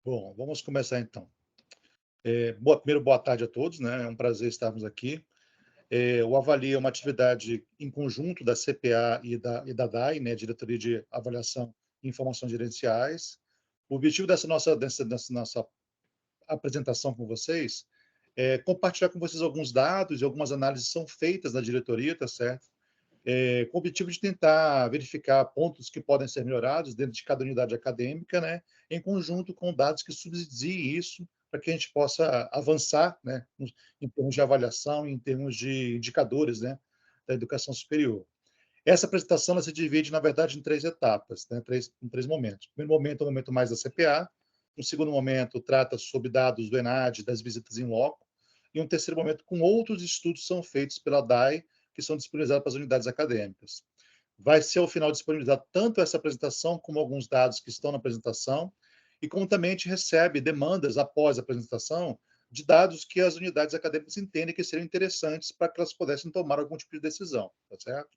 Bom, vamos começar então. Primeiro, boa tarde a todos, né? É um prazer estarmos aqui. O Avalia é uma atividade em conjunto da CPA e da DAI, né? Diretoria de Avaliação e Informações Gerenciais. O objetivo dessa nossa apresentação com vocês é compartilhar com vocês alguns dados e algumas análises que são feitas na diretoria, tá certo? Com o objetivo de tentar verificar pontos que podem ser melhorados dentro de cada unidade acadêmica, né, em conjunto com dados que subsidiem isso, para que a gente possa avançar, né, em termos de avaliação, em termos de indicadores, né, da educação superior. Essa apresentação ela se divide, na verdade, em três etapas, né, em três momentos. O primeiro momento é o momento mais da CPA, um segundo momento trata sobre dados do ENAD, das visitas em loco, e um terceiro momento com outros estudos que são feitos pela DAI, que são disponibilizados para as unidades acadêmicas. Vai ser, ao final, disponibilizado tanto essa apresentação, como alguns dados que estão na apresentação, e como também a gente recebe demandas após a apresentação de dados que as unidades acadêmicas entendem que seriam interessantes para que elas pudessem tomar algum tipo de decisão, tá certo?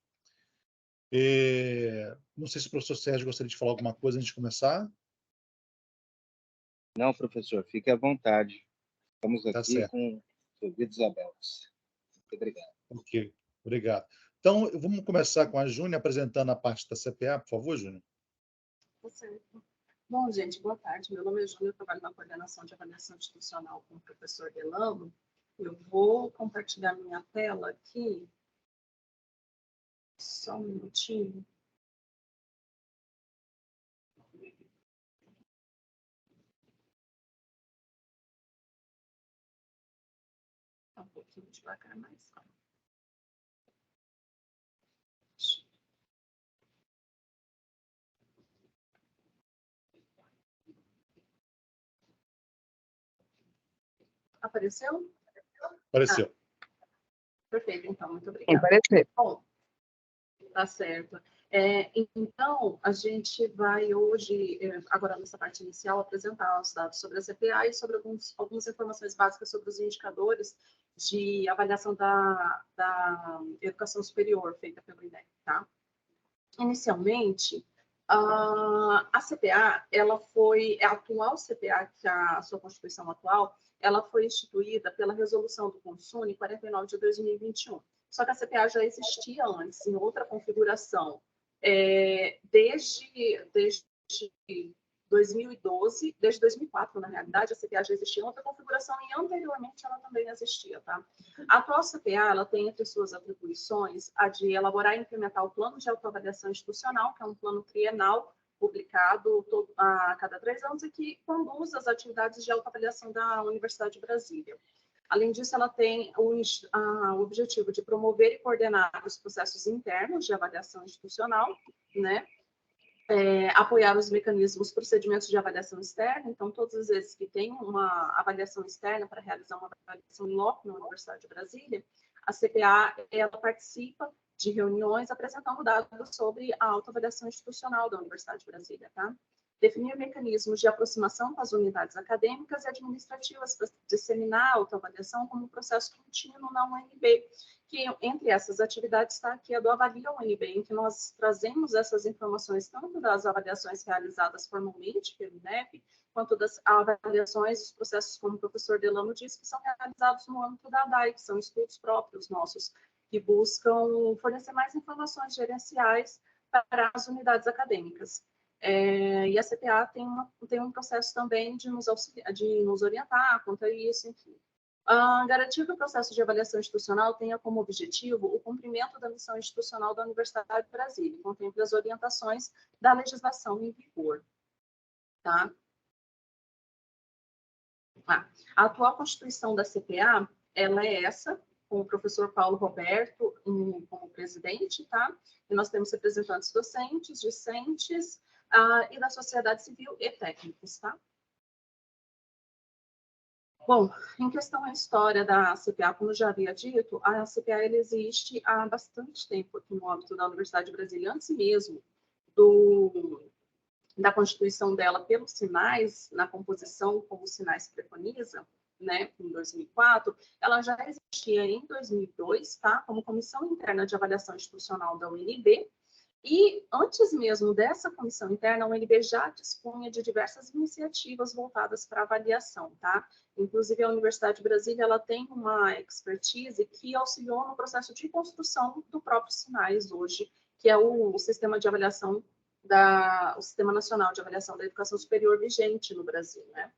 Não sei se o professor Sérgio gostaria de falar alguma coisa antes de começar. Não, professor, fique à vontade. Estamos Tá aqui certo. com os ouvidos abertos. Muito obrigado. Ok, obrigado. Então, vamos começar com a Júnia apresentando a parte da CPA, por favor, Júnia. Tá certo. Bom, gente, boa tarde. Meu nome é Júlia, eu trabalho na coordenação de avaliação institucional com o professor Delano. Eu vou compartilhar minha tela aqui. Só um minutinho. Tá um pouquinho devagar, mas calma. Apareceu? Apareceu. Perfeito, então, muito obrigada. Apareceu. Bom, tá certo. Então, a gente vai hoje, agora nessa parte inicial, apresentar os dados sobre a CPA e sobre algumas informações básicas sobre os indicadores de avaliação da educação superior feita pelo INEP, tá? Inicialmente, a CPA, a atual CPA, que é a sua Constituição atual, ela foi instituída pela Resolução do Consune 49 de 2021. Só que a CPA já existia antes, em outra configuração, desde 2012, desde 2004, na realidade, a CPA já existia em outra configuração e anteriormente ela também existia, tá? A atual CPA, ela tem entre suas atribuições a de elaborar e implementar o plano de autoavaliação institucional, que é um plano trienal publicado a cada 3 anos e que conduz as atividades de autoavaliação da Universidade de Brasília. Além disso, ela tem o objetivo de promover e coordenar os processos internos de avaliação institucional, né? Apoiar os mecanismos, procedimentos de avaliação externa. Então, todas as vezes que tem uma avaliação externa para realizar uma avaliação em loco na Universidade de Brasília, a CPA ela participa de reuniões apresentando dados sobre a autoavaliação institucional da Universidade de Brasília, tá? Definir mecanismos de aproximação com as unidades acadêmicas e administrativas para disseminar a autoavaliação como processo contínuo na UNB, que entre essas atividades está aqui a do Avalia UNB, em que nós trazemos essas informações tanto das avaliações realizadas formalmente pelo INEP, quanto das avaliações dos processos, como o professor Delano disse, que são realizados no âmbito da DAI, que são estudos próprios nossos, que buscam fornecer mais informações gerenciais para as unidades acadêmicas. E a CPA tem um processo também de nos orientar quanto a isso, enfim. Garantir que o processo de avaliação institucional tenha como objetivo o cumprimento da missão institucional da Universidade de Brasília, contemple as orientações da legislação em vigor. Tá? A atual Constituição da CPA, ela é essa, com o professor Paulo Roberto como presidente, tá? E nós temos representantes docentes, discentes, e da sociedade civil e técnicos, tá? Bom, em questão à história da CPA, como eu já havia dito, a CPA ela existe há bastante tempo aqui no âmbito da Universidade de Brasília, antes mesmo da constituição dela pelos sinais, na composição como os sinais preconiza, né, em 2004, ela já existia em 2002, tá, como Comissão Interna de Avaliação Institucional da UNB, E antes mesmo dessa comissão interna, a UNB já dispunha de diversas iniciativas voltadas para avaliação, tá? Inclusive, a Universidade de Brasília, ela tem uma expertise que auxiliou no processo de construção do próprio Sinais hoje, que é o sistema de avaliação o Sistema Nacional de Avaliação da Educação Superior vigente no Brasil, né?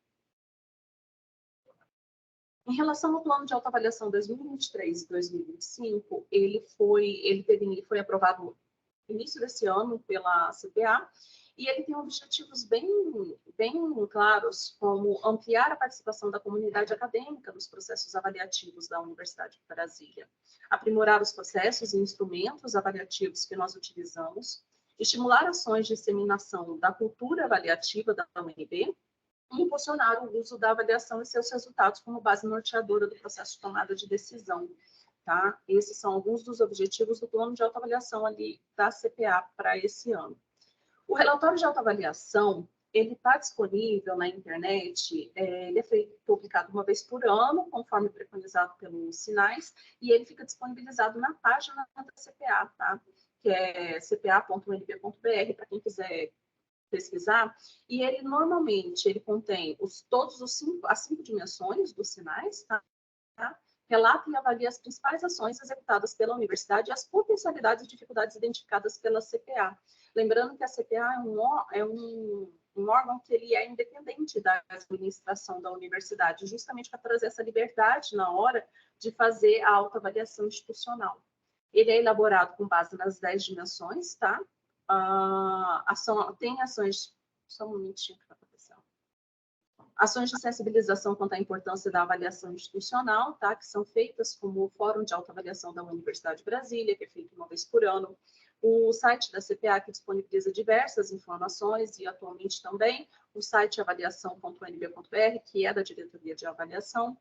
Em relação ao plano de autoavaliação 2023 e 2025, ele foi aprovado no início desse ano pela CPA, e ele tem objetivos bem claros, como ampliar a participação da comunidade acadêmica nos processos avaliativos da Universidade de Brasília, aprimorar os processos e instrumentos avaliativos que nós utilizamos, estimular ações de disseminação da cultura avaliativa da UNB, e impulsionar o uso da avaliação e seus resultados como base norteadora do processo de tomada de decisão. Tá? Esses são alguns dos objetivos do plano de autoavaliação ali da CPA para esse ano. O relatório de autoavaliação, ele está disponível na internet, ele é publicado uma vez por ano, conforme preconizado pelos Sinais, e ele fica disponibilizado na página da CPA, tá? Que é cpa.unb.br, para quem quiser pesquisar, e ele normalmente contém as 5 dimensões dos Sinais, tá? Relata e avalia as principais ações executadas pela universidade e as potencialidades e dificuldades identificadas pela CPA. Lembrando que a CPA é um órgão que ele é independente da administração da universidade, justamente para trazer essa liberdade na hora de fazer a autoavaliação institucional. Ele é elaborado com base nas 10 dimensões, tá? Tem ações... Só um momentinho que está acontecendo. Ações de sensibilização quanto à importância da avaliação institucional, tá? Que são feitas como o Fórum de Autoavaliação da Universidade de Brasília, que é feito uma vez por ano, o site da CPA, que disponibiliza diversas informações, e atualmente também o site avaliação.unb.br, que é da Diretoria de Avaliação,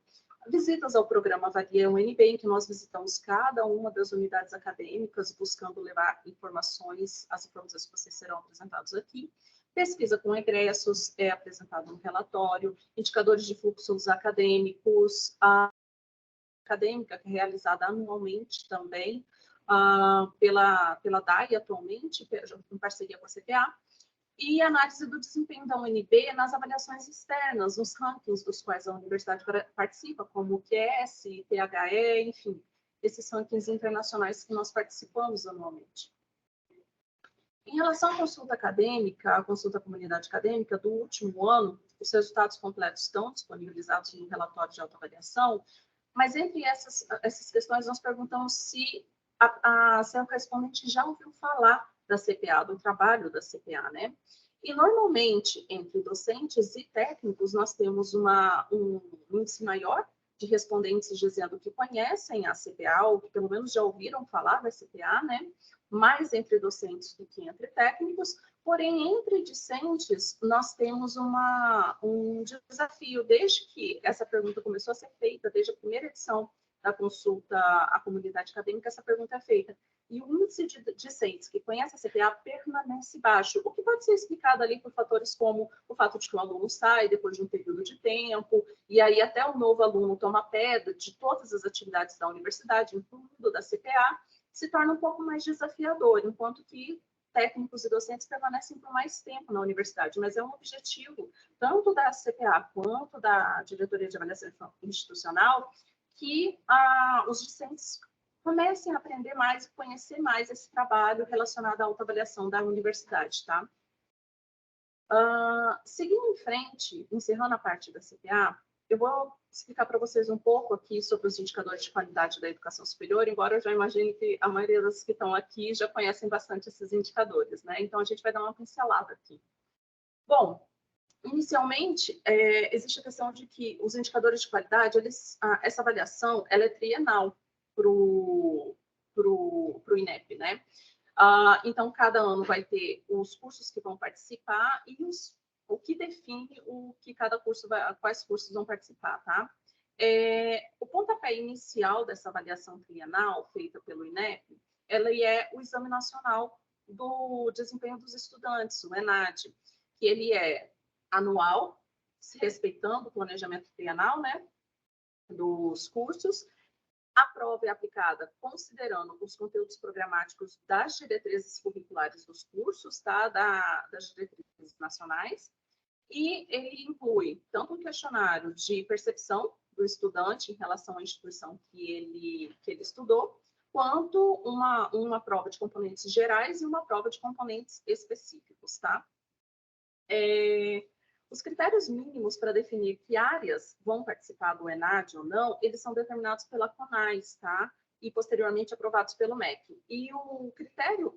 visitas ao programa Avalia UNB, em que nós visitamos cada uma das unidades acadêmicas, buscando levar informações, as informações que vocês serão apresentados aqui. Pesquisa com egressos é apresentado no relatório, indicadores de fluxos acadêmicos, a acadêmica, que é realizada anualmente também pela DAI atualmente, em parceria com a CPA, e análise do desempenho da UNB nas avaliações externas, nos rankings dos quais a universidade participa, como o QS, THE, enfim, esses rankings internacionais que nós participamos anualmente. Em relação à consulta acadêmica, a consulta à comunidade acadêmica do último ano, os resultados completos estão disponibilizados no relatório de autoavaliação, mas entre essas questões nós perguntamos se a correspondente já ouviu falar da CPA, do trabalho da CPA, né? E, normalmente, entre docentes e técnicos, nós temos um índice maior de respondentes dizendo que conhecem a CPA, ou que pelo menos já ouviram falar da CPA, né? Mais entre docentes do que entre técnicos, porém, entre discentes, nós temos um desafio, desde que essa pergunta começou a ser feita, desde a primeira edição da consulta à comunidade acadêmica, essa pergunta é feita. E o índice de discentes que conhece a CPA permanece baixo, o que pode ser explicado ali por fatores como o fato de que o aluno sai depois de um período de tempo, e aí até o novo aluno toma pedra de todas as atividades da universidade, incluindo da CPA, se torna um pouco mais desafiador, enquanto que técnicos e docentes permanecem por mais tempo na universidade, mas é um objetivo tanto da CPA quanto da Diretoria de Avaliação Institucional que os discentes comecem a aprender mais e conhecer mais esse trabalho relacionado à autoavaliação da universidade, tá? Seguindo em frente, encerrando a parte da CPA, eu vou explicar para vocês um pouco aqui sobre os indicadores de qualidade da educação superior, embora eu já imagine que a maioria dos que estão aqui já conhecem bastante esses indicadores, né? Então, a gente vai dar uma pincelada aqui. Bom, inicialmente, existe a questão de que os indicadores de qualidade, essa avaliação, ela é trienal para o INEP, né? Então, cada ano vai ter os cursos que vão participar e o que define o que cada curso quais cursos vão participar, tá? O pontapé inicial dessa avaliação trienal feita pelo INEP, ela é o Exame Nacional do Desempenho dos Estudantes, o ENAD, que ele é anual, respeitando o planejamento trienal, né, dos cursos. A prova é aplicada considerando os conteúdos programáticos das diretrizes curriculares dos cursos, tá? Das diretrizes nacionais, e ele inclui tanto um questionário de percepção do estudante em relação à instituição que ele estudou, quanto uma prova de componentes gerais e uma prova de componentes específicos, tá? Os critérios mínimos para definir que áreas vão participar do ENAD ou não, eles são determinados pela CONAS, tá? E posteriormente aprovados pelo MEC. E um critério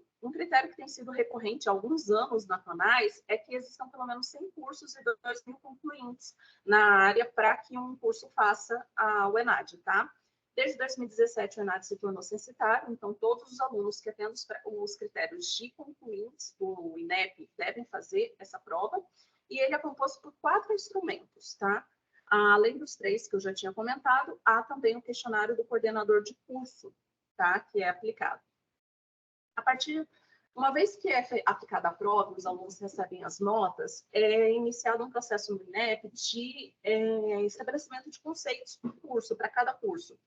que tem sido recorrente há alguns anos na CONAS é que existam pelo menos 100 cursos e 2.000 concluintes na área para que um curso faça o ENAD, tá? Desde 2017, o ENAD se tornou censitário, então todos os alunos que atendem os critérios de concluintes do INEP devem fazer essa prova, e ele é composto por 4 instrumentos, tá? Além dos 3 que eu já tinha comentado, há também o questionário do coordenador de curso, tá? Que é aplicado. Uma vez que é aplicada a prova, os alunos recebem as notas, é iniciado um processo no INEP de estabelecimento de conceitos por curso, para cada curso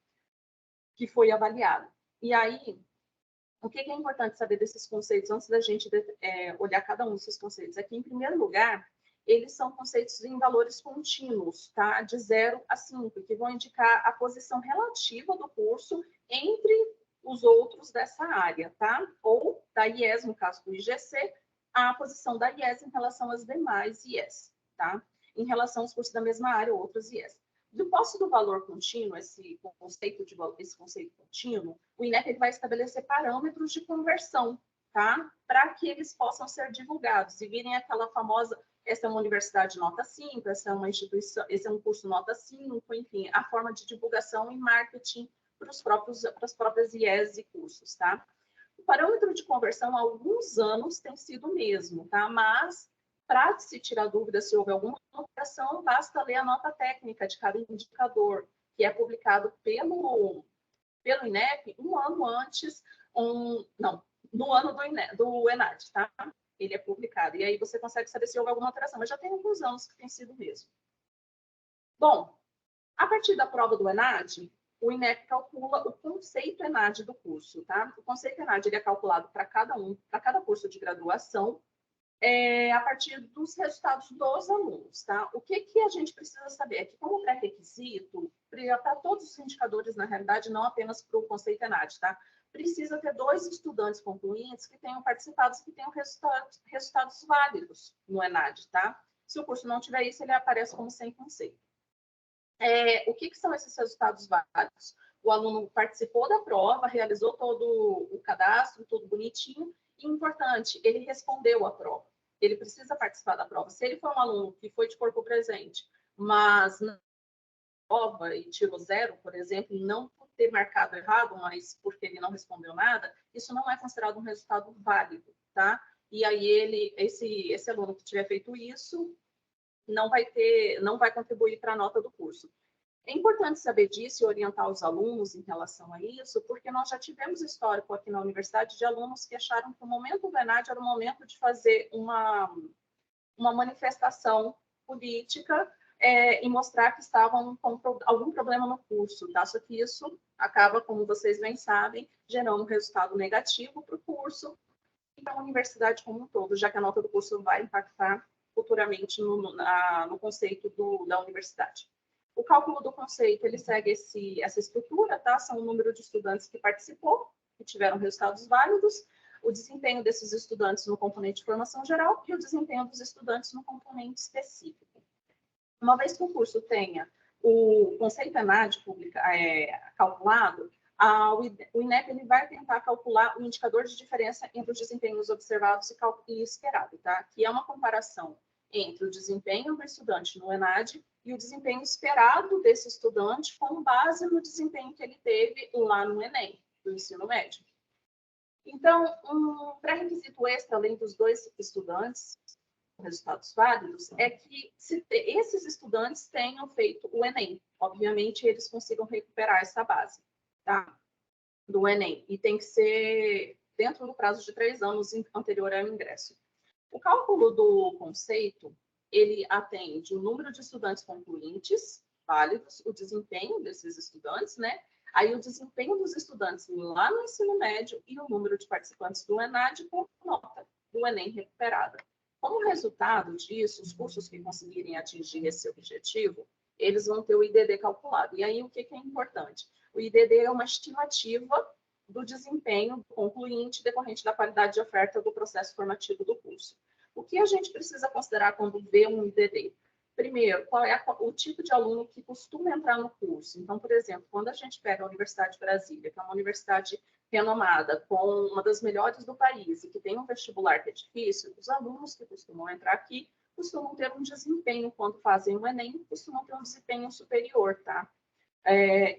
que foi avaliado. E aí, o que é importante saber desses conceitos, antes da gente olhar cada um desses conceitos? É que, em primeiro lugar, eles são conceitos em valores contínuos, tá? De 0 a 5, que vão indicar a posição relativa do curso entre os outros dessa área, tá? Ou da IES, no caso do IGC, a posição da IES em relação às demais IES, tá? Em relação aos cursos da mesma área ou outros IES. Do posse do valor contínuo, esse conceito contínuo, o INEP vai estabelecer parâmetros de conversão, tá? Para que eles possam ser divulgados e virem aquela famosa, essa é uma universidade nota 5, essa é uma instituição, esse é um curso nota 5, enfim, a forma de divulgação e marketing para as próprias IES e cursos, tá? O parâmetro de conversão há alguns anos tem sido o mesmo, tá? Mas, para se tirar dúvida se houve alguma alteração, basta ler a nota técnica de cada indicador, que é publicado pelo INEP um ano antes, no ano do ENAD, tá? Ele é publicado. E aí você consegue saber se houve alguma alteração, mas já tem alguns anos que tem sido mesmo. Bom, a partir da prova do ENAD, o INEP calcula o conceito ENAD do curso, tá? O conceito ENAD ele é calculado para cada curso de graduação, a partir dos resultados dos alunos, tá? O que a gente precisa saber é que, como pré-requisito, para todos os indicadores, na realidade, não apenas para o conceito ENAD, tá? Precisa ter 2 estudantes concluintes que tenham participado, que tenham resultados válidos no ENAD, tá? Se o curso não tiver isso, ele aparece como sem conceito. O que são esses resultados válidos? O aluno participou da prova, realizou todo o cadastro, tudo bonitinho, e importante, ele respondeu a prova. Ele precisa participar da prova. Se ele for um aluno que foi de corpo presente, mas na prova e tirou 0, por exemplo, não por ter marcado errado, mas porque ele não respondeu nada, isso não é considerado um resultado válido, tá? E aí esse aluno que tiver feito isso não vai contribuir para a nota do curso. É importante saber disso e orientar os alunos em relação a isso, porque nós já tivemos histórico aqui na universidade de alunos que acharam que o momento do ENAD era o momento de fazer uma manifestação política e mostrar que estavam com algum problema no curso, tá? Só que isso acaba, como vocês bem sabem, gerando um resultado negativo para o curso e para a universidade como um todo, já que a nota do curso vai impactar futuramente no conceito da universidade. O cálculo do conceito, ele segue essa estrutura, tá? São o número de estudantes que participou, que tiveram resultados válidos, o desempenho desses estudantes no componente de formação geral e o desempenho dos estudantes no componente específico. Uma vez que o curso tenha o conceito ENAD calculado, o INEP ele vai tentar calcular o indicador de diferença entre os desempenhos observados e esperado, tá? Que é uma comparação entre o desempenho do estudante no ENAD e o desempenho esperado desse estudante com base no desempenho que ele teve lá no ENEM, do ensino médio. Então, um pré-requisito extra, além dos 2 estudantes com resultados válidos, é que esses estudantes tenham feito o ENEM. Obviamente, eles consigam recuperar essa base, tá? Do ENEM. E tem que ser dentro do prazo de 3 anos anterior ao ingresso. O cálculo do conceito, ele atende o número de estudantes concluintes válidos, o desempenho desses estudantes, né? aí o desempenho dos estudantes lá no ensino médio e o número de participantes do ENAD com nota do Enem recuperada. Como resultado disso, os cursos que conseguirem atingir esse objetivo, eles vão ter o IDD calculado. E aí, o que é importante? O IDD é uma estimativa do desempenho concluinte decorrente da qualidade de oferta do processo formativo do curso. O que a gente precisa considerar quando vê um IDD? Primeiro, qual é o tipo de aluno que costuma entrar no curso? Então, por exemplo, quando a gente pega a Universidade de Brasília, que é uma universidade renomada, com uma das melhores do país e que tem um vestibular que é difícil, os alunos que costumam entrar aqui costumam ter um desempenho, quando fazem o Enem, costumam ter um desempenho superior, tá?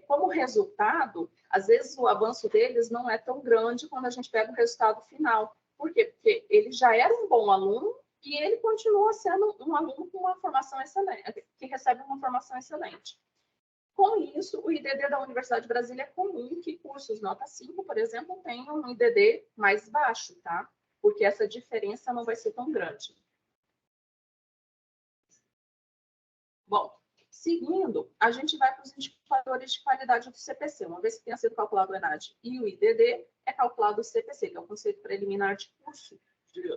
Como resultado, às vezes o avanço deles não é tão grande quando a gente pega o resultado final. Por quê? Porque ele já era um bom aluno e ele continua sendo um aluno com uma formação excelente, que recebe uma formação excelente. Com isso, o IDD da Universidade de Brasília é comum que cursos nota 5, por exemplo, tenham um IDD mais baixo, tá? Porque essa diferença não vai ser tão grande. Bom, seguindo, a gente vai para os indicadores de qualidade do CPC. Uma vez que tenha sido calculado o ENAD e o IDD, é calculado o CPC, que é o conceito preliminar de curso,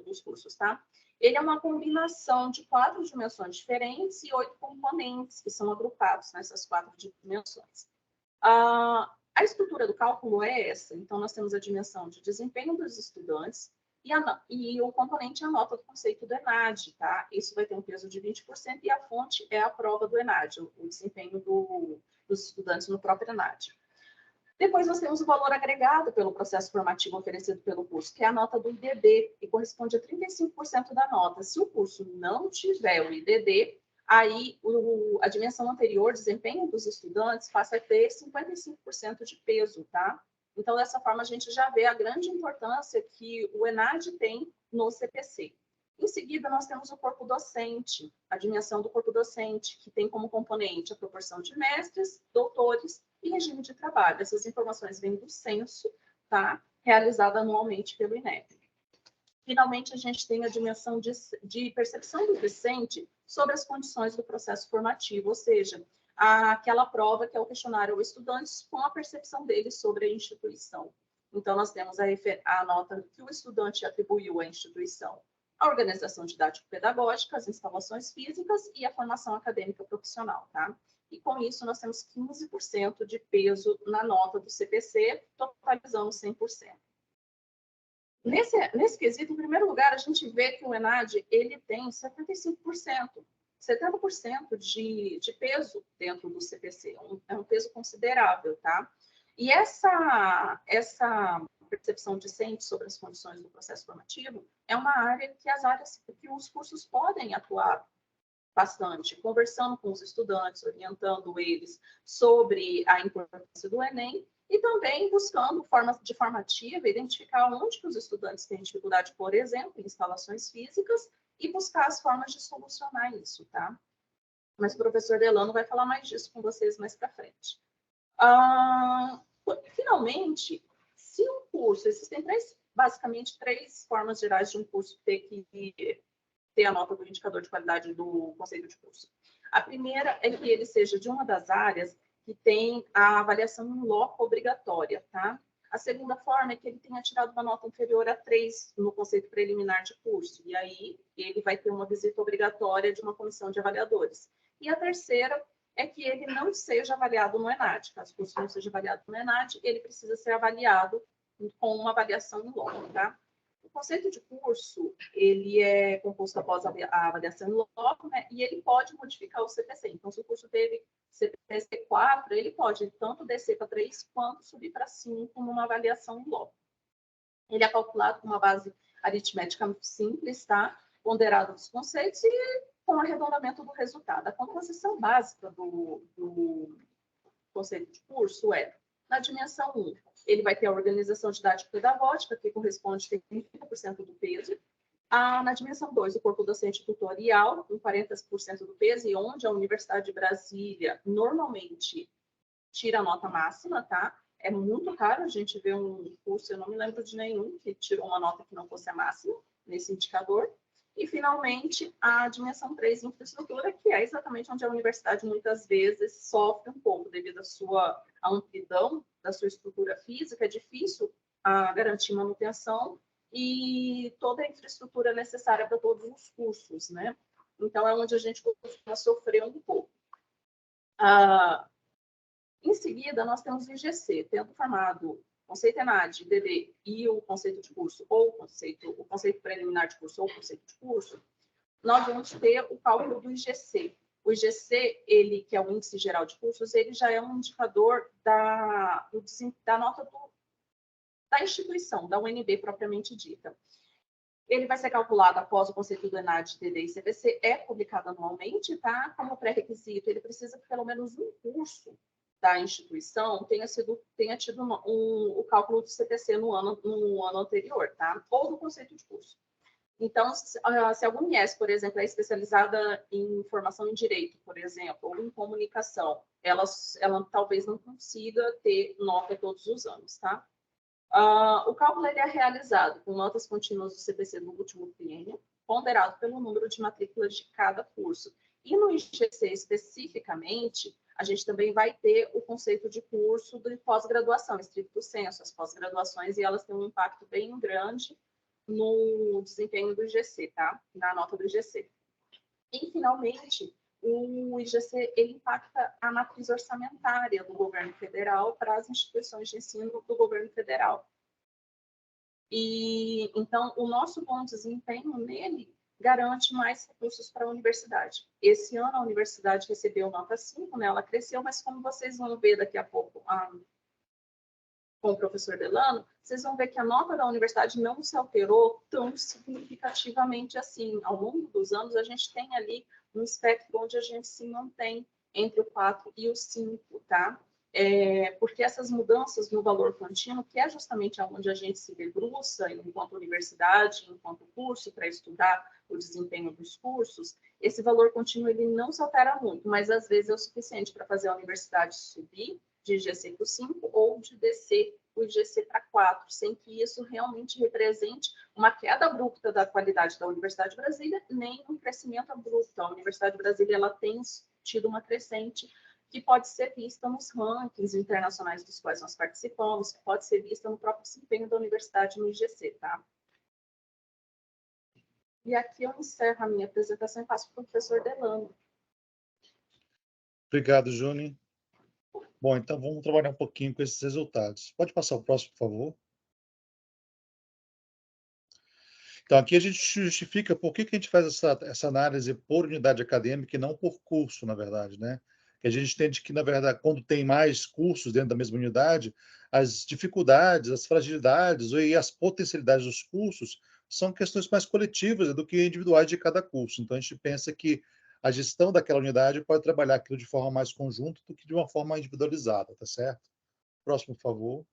dos cursos, tá? Ele é uma combinação de 4 dimensões diferentes e 8 componentes que são agrupados nessas 4 dimensões. A estrutura do cálculo é essa. Então, nós temos a dimensão de desempenho dos estudantes e o componente é a nota do conceito do ENAD, tá? Isso vai ter um peso de 20% e a fonte é a prova do ENAD, o desempenho dos estudantes no próprio ENAD. Depois nós temos o valor agregado pelo processo formativo oferecido pelo curso, que é a nota do IDD, que corresponde a 35% da nota. Se o curso não tiver o IDD, aí a dimensão anterior, desempenho dos estudantes, passa a ter 55% de peso, tá? Então, dessa forma, a gente já vê a grande importância que o ENAD tem no CPC. Em seguida, nós temos o corpo docente, a dimensão do corpo docente, que tem como componente a proporção de mestres, doutores e regime de trabalho. Essas informações vêm do censo, tá? Realizado anualmente pelo INEP. Finalmente, a gente tem a dimensão de percepção do discente sobre as condições do processo formativo, ou seja, aquela prova que é o questionário ao estudante com a percepção dele sobre a instituição. Então, nós temos a nota que o estudante atribuiu à instituição, a organização didático-pedagógica, as instalações físicas e a formação acadêmica profissional, tá? E com isso nós temos 15% de peso na nota do CPC, totalizando 100%. Nesse quesito, em primeiro lugar, a gente vê que o ENAD ele tem 75%, 70% de peso dentro do CPC, é um peso considerável, tá? E essa percepção discente sobre as condições do processo formativo é uma área que os cursos podem atuar bastante, conversando com os estudantes, orientando eles sobre a importância do Enem e também buscando formas de formativa, identificar onde que os estudantes têm dificuldade, por exemplo, em instalações físicas, e buscar as formas de solucionar isso, tá? Mas o professor Delano vai falar mais disso com vocês mais para frente. Finalmente, se um curso, existem basicamente três formas gerais de um curso ter a nota do indicador de qualidade do conceito de curso. A primeira é que ele seja de uma das áreas que tem a avaliação em loco obrigatória, tá? A segunda forma é que ele tenha tirado uma nota inferior a 3 no conceito preliminar de curso, e aí ele vai ter uma visita obrigatória de uma comissão de avaliadores. E a terceira é que ele não seja avaliado no ENAD. Caso o curso não seja avaliado no ENAD, ele precisa ser avaliado com uma avaliação em loco, tá? O conceito de curso, ele é composto após a avaliação em loco, né? E ele pode modificar o CPC. Então, se o curso teve CPC 4, ele pode tanto descer para 3 quanto subir para 5 numa avaliação em loco. Ele é calculado com uma base aritmética simples, tá? Ponderado dos conceitos e com arredondamento do resultado. A composição básica do conceito de curso é, na dimensão 1, ele vai ter a organização didático-pedagógica, que corresponde a 30% do peso. Na dimensão 2, o corpo docente tutorial, com 40% do peso, e onde a Universidade de Brasília normalmente tira a nota máxima, tá? É muito raro a gente ver um curso, eu não me lembro de nenhum, que tirou uma nota que não fosse a máxima, nesse indicador. E, finalmente, a dimensão 3, infraestrutura, que é exatamente onde a universidade muitas vezes sofre um pouco devido à amplidão da sua estrutura física. É difícil garantir manutenção e toda a infraestrutura necessária para todos os cursos, né? Então, é onde a gente costuma sofrer um pouco. Em seguida, nós temos o IGC, tendo formado o conceito ENAD, DD e o conceito de curso, ou o conceito preliminar de curso ou o conceito de curso, nós vamos ter o cálculo do IGC. O IGC, ele, que é o Índice Geral de Cursos, ele já é um indicador da nota da instituição, da UNB propriamente dita. Ele vai ser calculado após o conceito do ENAD, DD e CPC, é publicado anualmente, tá? Como pré-requisito, ele precisa que pelo menos um curso da instituição tenha tido o cálculo do CPC no ano anterior, tá? Ou do conceito de curso. Então, se algum IES, por exemplo, é especializada em formação em direito, por exemplo, ou em comunicação, ela talvez não consiga ter nota todos os anos, tá? O cálculo ele é realizado com notas contínuas do CPC do último triênio, ponderado pelo número de matrículas de cada curso. E no IGC, especificamente, a gente também vai ter o conceito de curso de pós-graduação, estricto sensu, as pós-graduações, e elas têm um impacto bem grande no desempenho do IGC, tá? Na nota do IGC. E, finalmente, o IGC ele impacta a matriz orçamentária do governo federal para as instituições de ensino do governo federal. E, então, o nosso bom desempenho nele garante mais recursos para a universidade. Esse ano, a universidade recebeu nota 5, né? Ela cresceu, mas como vocês vão ver daqui a pouco com o professor Delano, vocês vão ver que a nota da universidade não se alterou tão significativamente assim. Ao longo dos anos, a gente tem ali um espectro onde a gente se mantém entre o 4 e o 5, tá? Porque essas mudanças no valor contínuo, que é justamente onde a gente se debruça enquanto universidade, enquanto curso, para estudar o desempenho dos cursos, esse valor contínuo ele não se altera muito, mas às vezes é o suficiente para fazer a universidade subir de IGC para 5 ou de descer o IGC para 4, sem que isso realmente represente uma queda abrupta da qualidade da Universidade de Brasília, nem um crescimento abrupto. A Universidade de Brasília ela tem tido uma crescente que pode ser vista nos rankings internacionais dos quais nós participamos, que pode ser vista no próprio desempenho da universidade no IGC, tá? E aqui eu encerro a minha apresentação e passo para o professor Delano. Obrigado, Júnior. Bom, então vamos trabalhar um pouquinho com esses resultados. Pode passar o próximo, por favor? Então, aqui a gente justifica por que a gente faz essa análise por unidade acadêmica e não por curso, na verdade, né? Que a gente entende que, na verdade, quando tem mais cursos dentro da mesma unidade, as dificuldades, as fragilidades e as potencialidades dos cursos são questões mais coletivas do que individuais de cada curso. Então, a gente pensa que a gestão daquela unidade pode trabalhar aquilo de forma mais conjunta do que de uma forma individualizada, tá certo? Próximo, por favor.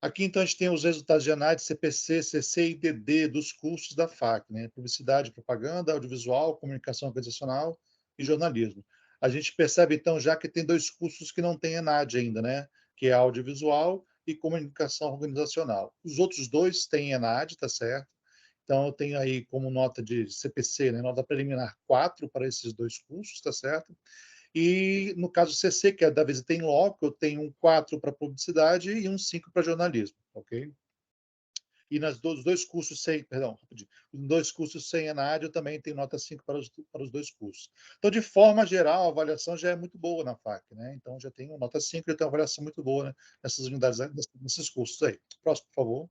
Aqui, então, a gente tem os resultados de análise CPC, CC e DD dos cursos da FAC, né? Publicidade, propaganda, audiovisual, comunicação organizacional e jornalismo. A gente percebe, então, já que tem 2 cursos que não têm ENAD ainda, né? Que é audiovisual e comunicação organizacional. Os outros 2 têm ENAD, tá certo? Então, eu tenho aí como nota de CPC, né? Nota preliminar 4 para esses 2 cursos, tá certo? E no caso CC, que é da Visita em Loco, eu tenho um 4 para publicidade e um 5 para jornalismo, ok? E nos dois cursos sem, perdão, rapidinho, nos 2 cursos sem ENAD, eu também tenho nota 5 para os 2 cursos. Então, de forma geral, a avaliação já é muito boa na FAC, né? Então, já tenho nota 5 e eu tenho uma avaliação muito boa, né, nessas unidades, nesses cursos aí. Próximo, por favor.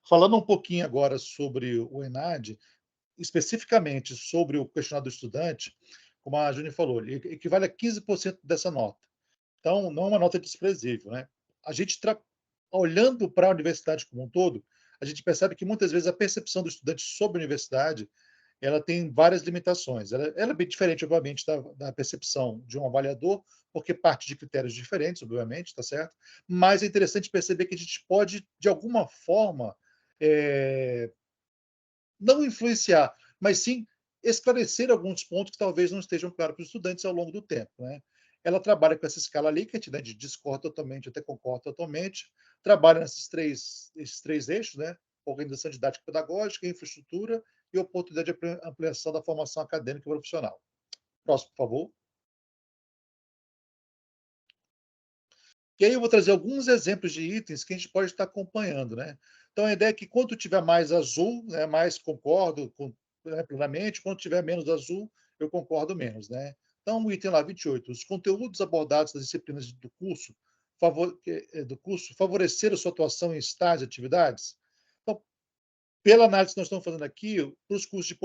Falando um pouquinho agora sobre o ENAD, especificamente sobre o questionário do estudante, como a Júnia falou, ele equivale a 15% dessa nota. Então, não é uma nota desprezível, né? A gente, olhando para a universidade como um todo, a gente percebe que muitas vezes a percepção do estudante sobre a universidade ela tem várias limitações. Ela é bem diferente, obviamente, da percepção de um avaliador, porque parte de critérios diferentes, obviamente, está certo? Mas é interessante perceber que a gente pode, de alguma forma, não influenciar, mas sim esclarecer alguns pontos que talvez não estejam claros para os estudantes ao longo do tempo, né? ela trabalha com essa escala Likert, né, de discorda totalmente até concorda totalmente, trabalha esses três eixos, né, organização didática pedagógica, infraestrutura e oportunidade de ampliação da formação acadêmica e profissional. Próximo, por favor. E aí eu vou trazer alguns exemplos de itens que a gente pode estar acompanhando, né? Então, a ideia é que quanto tiver mais azul, né, mais concordo plenamente, quanto tiver menos azul, eu concordo menos, né? Então, o item lá 28, os conteúdos abordados das disciplinas do curso favoreceram sua atuação em estágios e atividades. Então, pela análise que nós estamos fazendo aqui, para os cursos de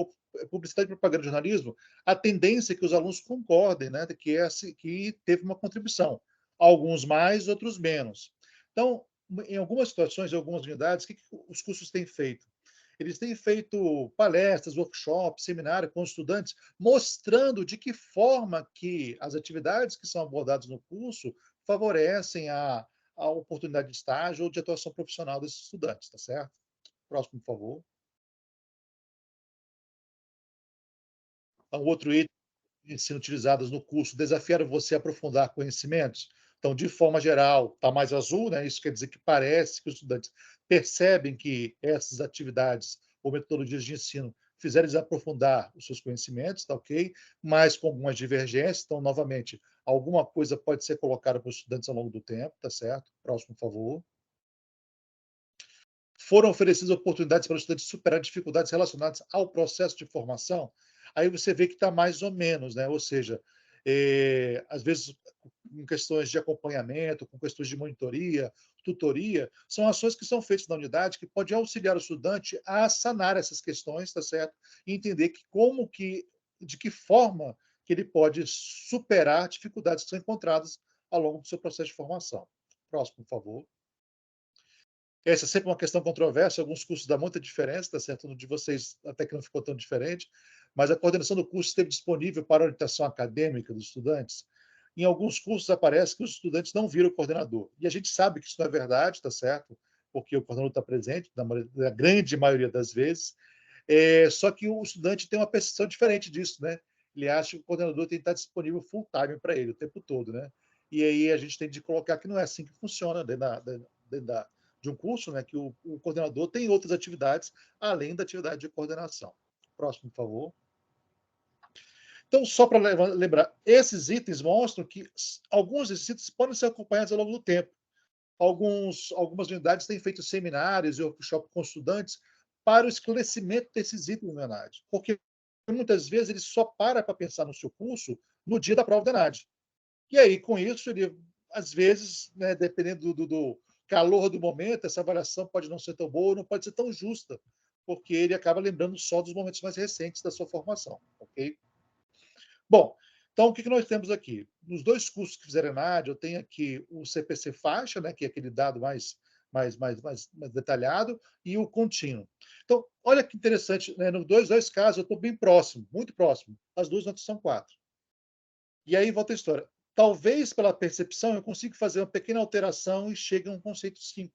publicidade, propaganda e jornalismo, a tendência é que os alunos concordem, né, que teve uma contribuição. Alguns mais, outros menos. Então, em algumas situações, em algumas unidades, o que os cursos têm feito? Eles têm feito palestras, workshops, seminários com estudantes, mostrando de que forma que as atividades que são abordadas no curso favorecem a oportunidade de estágio ou de atuação profissional desses estudantes, tá certo? Próximo, por favor. Um outro item sendo utilizados no curso, desafiaram você a aprofundar conhecimentos. Então, de forma geral, está mais azul, né? Isso quer dizer que parece que os estudantes percebem que essas atividades ou metodologias de ensino fizeram eles aprofundar os seus conhecimentos, tá ok? Mas com algumas divergências. Então, novamente, alguma coisa pode ser colocada para os estudantes ao longo do tempo, tá certo? Próximo, por favor. Foram oferecidas oportunidades para os estudantes superar dificuldades relacionadas ao processo de formação. Aí você vê que está mais ou menos, né? Ou seja, às vezes, com questões de acompanhamento, com questões de monitoria, tutoria, são ações que são feitas na unidade que podem auxiliar o estudante a sanar essas questões, tá certo? E entender de que forma que ele pode superar dificuldades que são encontradas ao longo do seu processo de formação. Próximo, por favor. Essa é sempre uma questão controversa, alguns cursos dão muita diferença, tá certo? No de vocês até que não ficou tão diferente, mas a coordenação do curso esteve disponível para a orientação acadêmica dos estudantes. Em alguns cursos aparece que os estudantes não viram o coordenador. E a gente sabe que isso não é verdade, tá certo? Porque o coordenador está presente, na grande maioria das vezes. Só que o estudante tem uma percepção diferente disso, né? Ele acha que o coordenador tem que estar disponível full time para ele o tempo todo, né? E aí a gente tem de colocar que não é assim que funciona de um curso, né, que o coordenador tem outras atividades além da atividade de coordenação. Próximo, por favor. Então, só para lembrar, esses itens mostram que alguns desses itens podem ser acompanhados ao longo do tempo. Algumas unidades têm feito seminários e workshops com estudantes para o esclarecimento desses itens na unidade, porque muitas vezes ele só para pensar no seu curso no dia da prova da ENAD. E aí, com isso, ele, às vezes, né, dependendo do calor do momento, essa avaliação pode não ser tão boa, não pode ser tão justa, porque ele acaba lembrando só dos momentos mais recentes da sua formação, ok? Bom, então o que nós temos aqui? Nos dois cursos que fizeram ENAD, eu tenho aqui o CPC faixa, né, que é aquele dado mais detalhado, e o contínuo. Então, olha que interessante, né, nos dois casos eu estou bem próximo, muito próximo. As duas notas são 4. E aí volta a história. Talvez pela percepção eu consiga fazer uma pequena alteração e chegue a um conceito 5,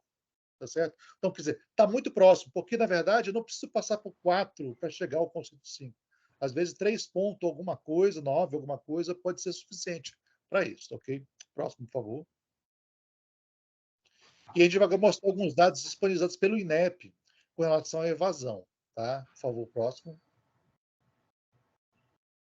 tá certo? Então, quer dizer, está muito próximo, porque, na verdade, eu não preciso passar por 4 para chegar ao conceito 5. Às vezes, 3 pontos, alguma coisa, 9, alguma coisa, pode ser suficiente para isso, ok? Próximo, por favor. E a gente vai mostrar alguns dados disponibilizados pelo INEP com relação à evasão, tá? Por favor, próximo.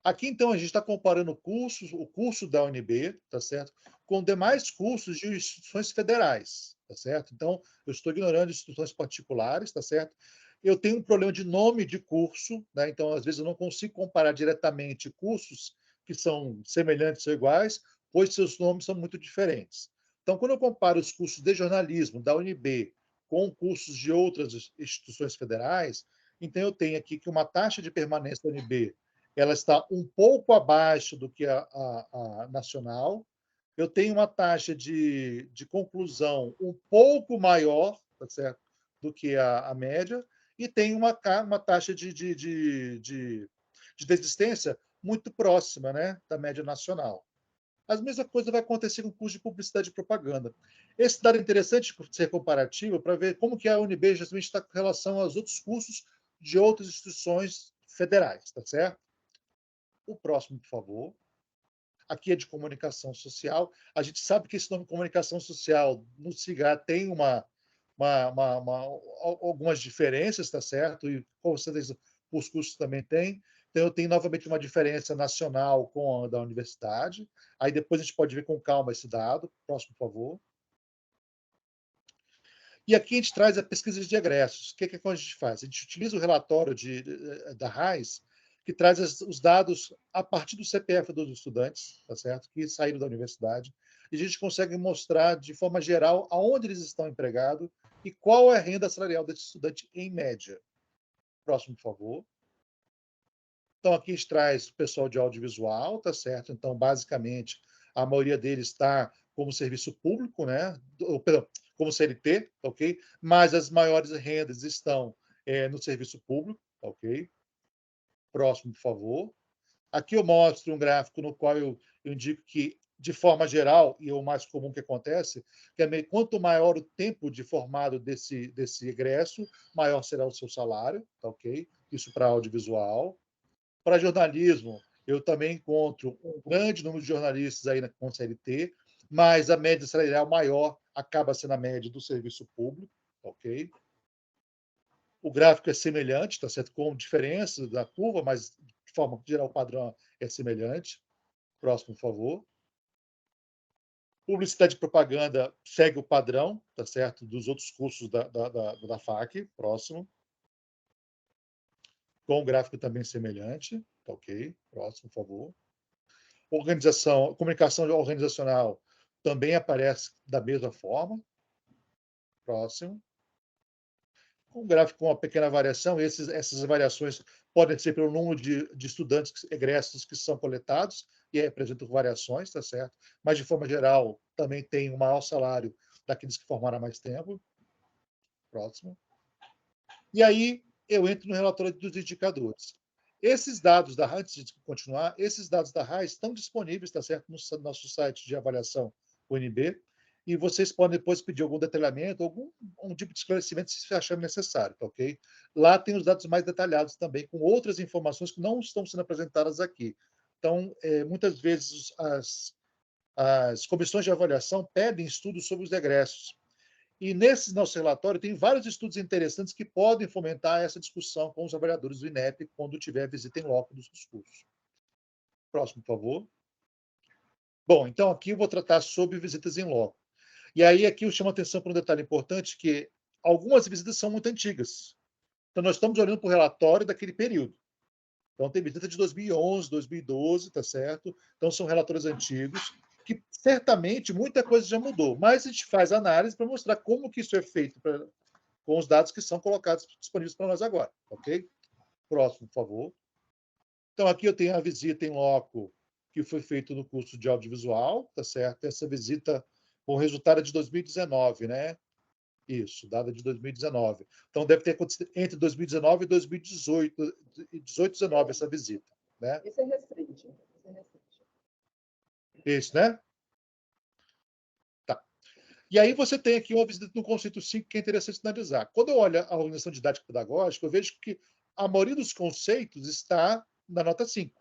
Aqui, então, a gente está comparando o curso da UNB, tá certo? Com demais cursos de instituições federais, tá certo? Então, eu estou ignorando instituições particulares, tá certo? Eu tenho um problema de nome de curso, né? Então, às vezes, eu não consigo comparar diretamente cursos que são semelhantes ou iguais, pois seus nomes são muito diferentes. Então, quando eu comparo os cursos de jornalismo da UNB com cursos de outras instituições federais, então eu tenho aqui que uma taxa de permanência da UNB ela está um pouco abaixo do que a nacional. Eu tenho uma taxa de conclusão um pouco maior, tá certo, do que a média, e tem uma taxa de desistência muito próxima, né, da média nacional. A mesma coisa vai acontecer com o curso de publicidade e propaganda. Esse dado é interessante ser comparativo para ver como que a UNB justamente está com relação aos outros cursos de outras instituições federais, tá certo? O próximo, por favor. Aqui é de comunicação social. A gente sabe que esse nome comunicação social no CIGA tem algumas diferenças, tá certo? E com certeza os cursos também têm. Então, eu tenho novamente uma diferença nacional com a da universidade. Aí depois a gente pode ver com calma esse dado. Próximo, por favor. E aqui a gente traz a pesquisa de egressos. O que a gente faz? A gente utiliza o relatório da RAIS, que traz os dados a partir do CPF dos estudantes, tá certo? Que saíram da universidade, e a gente consegue mostrar de forma geral aonde eles estão empregados e qual é a renda salarial desse estudante em média. Próximo, por favor. Então, aqui a gente traz o pessoal de audiovisual, tá certo? Então, basicamente, a maioria deles está como serviço público, né? Perdão, como CLT, ok? Mas as maiores rendas estão no serviço público, ok? Próximo, por favor. Aqui eu mostro um gráfico no qual eu indico que, de forma geral, e é o mais comum que acontece, que é quanto maior o tempo de formado desse egresso, maior será o seu salário, tá ok? Isso para audiovisual. Para jornalismo, eu também encontro um grande número de jornalistas aí com CLT, mas a média salarial maior acaba sendo a média do serviço público, ok? O gráfico é semelhante, tá certo? Com diferença da curva, mas de forma geral o padrão é semelhante. Próximo, por favor. Publicidade e propaganda segue o padrão, tá certo? Dos outros cursos da FAC. Próximo. Com um gráfico também semelhante, tá ok? Próximo, por favor. Comunicação organizacional também aparece da mesma forma. Próximo. Um gráfico com uma pequena variação, essas variações podem ser pelo número de estudantes egressos que são coletados, e apresentam variações, tá certo? Mas, de forma geral, também tem um maior salário daqueles que formaram há mais tempo. Próximo. E aí, eu entro no relatório dos indicadores. Esses dados da RAIS, antes de continuar, esses dados da RAIS estão disponíveis, tá certo, no nosso site de avaliação UNB, e vocês podem depois pedir algum detalhamento, algum tipo de esclarecimento se acharem necessário, tá ok? Lá tem os dados mais detalhados também, com outras informações que não estão sendo apresentadas aqui. Então, muitas vezes as comissões de avaliação pedem estudos sobre os egressos. E nesse nosso relatório tem vários estudos interessantes que podem fomentar essa discussão com os avaliadores do INEP quando tiver visita em loco dos cursos. Próximo, por favor. Bom, então aqui eu vou tratar sobre visitas em loco. E aí aqui eu chamo a atenção para um detalhe importante, que algumas visitas são muito antigas. Então nós estamos olhando para o relatório daquele período. Então tem visita de 2011, 2012, tá certo? Então são relatórios antigos que certamente muita coisa já mudou, mas a gente faz análise para mostrar como que isso é feito com os dados que são colocados disponíveis para nós agora, ok? Próximo, por favor. Então aqui eu tenho a visita em loco que foi feita no curso de audiovisual, tá certo? Essa visita, o resultado é de 2019, né? Isso, data de 2019. Então, deve ter acontecido entre 2019 e 2018, 18 e 19, essa visita. Né? Isso é recente. Isso, né? Tá. E aí você tem aqui uma visita no conceito 5 que é interessante analisar. Quando eu olho a organização didática pedagógica, eu vejo que a maioria dos conceitos está na nota 5.